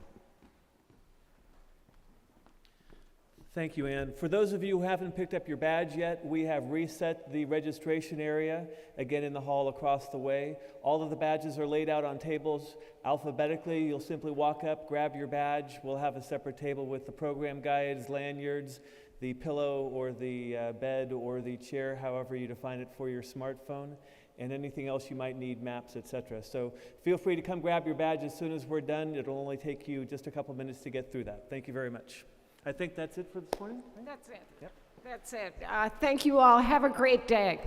Thank you, Ann. For those of you who haven't picked up your badge yet, we have reset the registration area, again in the hall across the way. All of the badges are laid out on tables alphabetically. You'll simply walk up, grab your badge. We'll have a separate table with the program guides, lanyards, the pillow or the bed or the chair, however you define it for your smartphone, and anything else you might need, maps, etc. So feel free to come grab your badge as soon as we're done. It'll only take you just a couple minutes to get through that. Thank you very much. I think that's it for this morning. Right? That's it. Yep. That's it. Thank you all. Have a great day.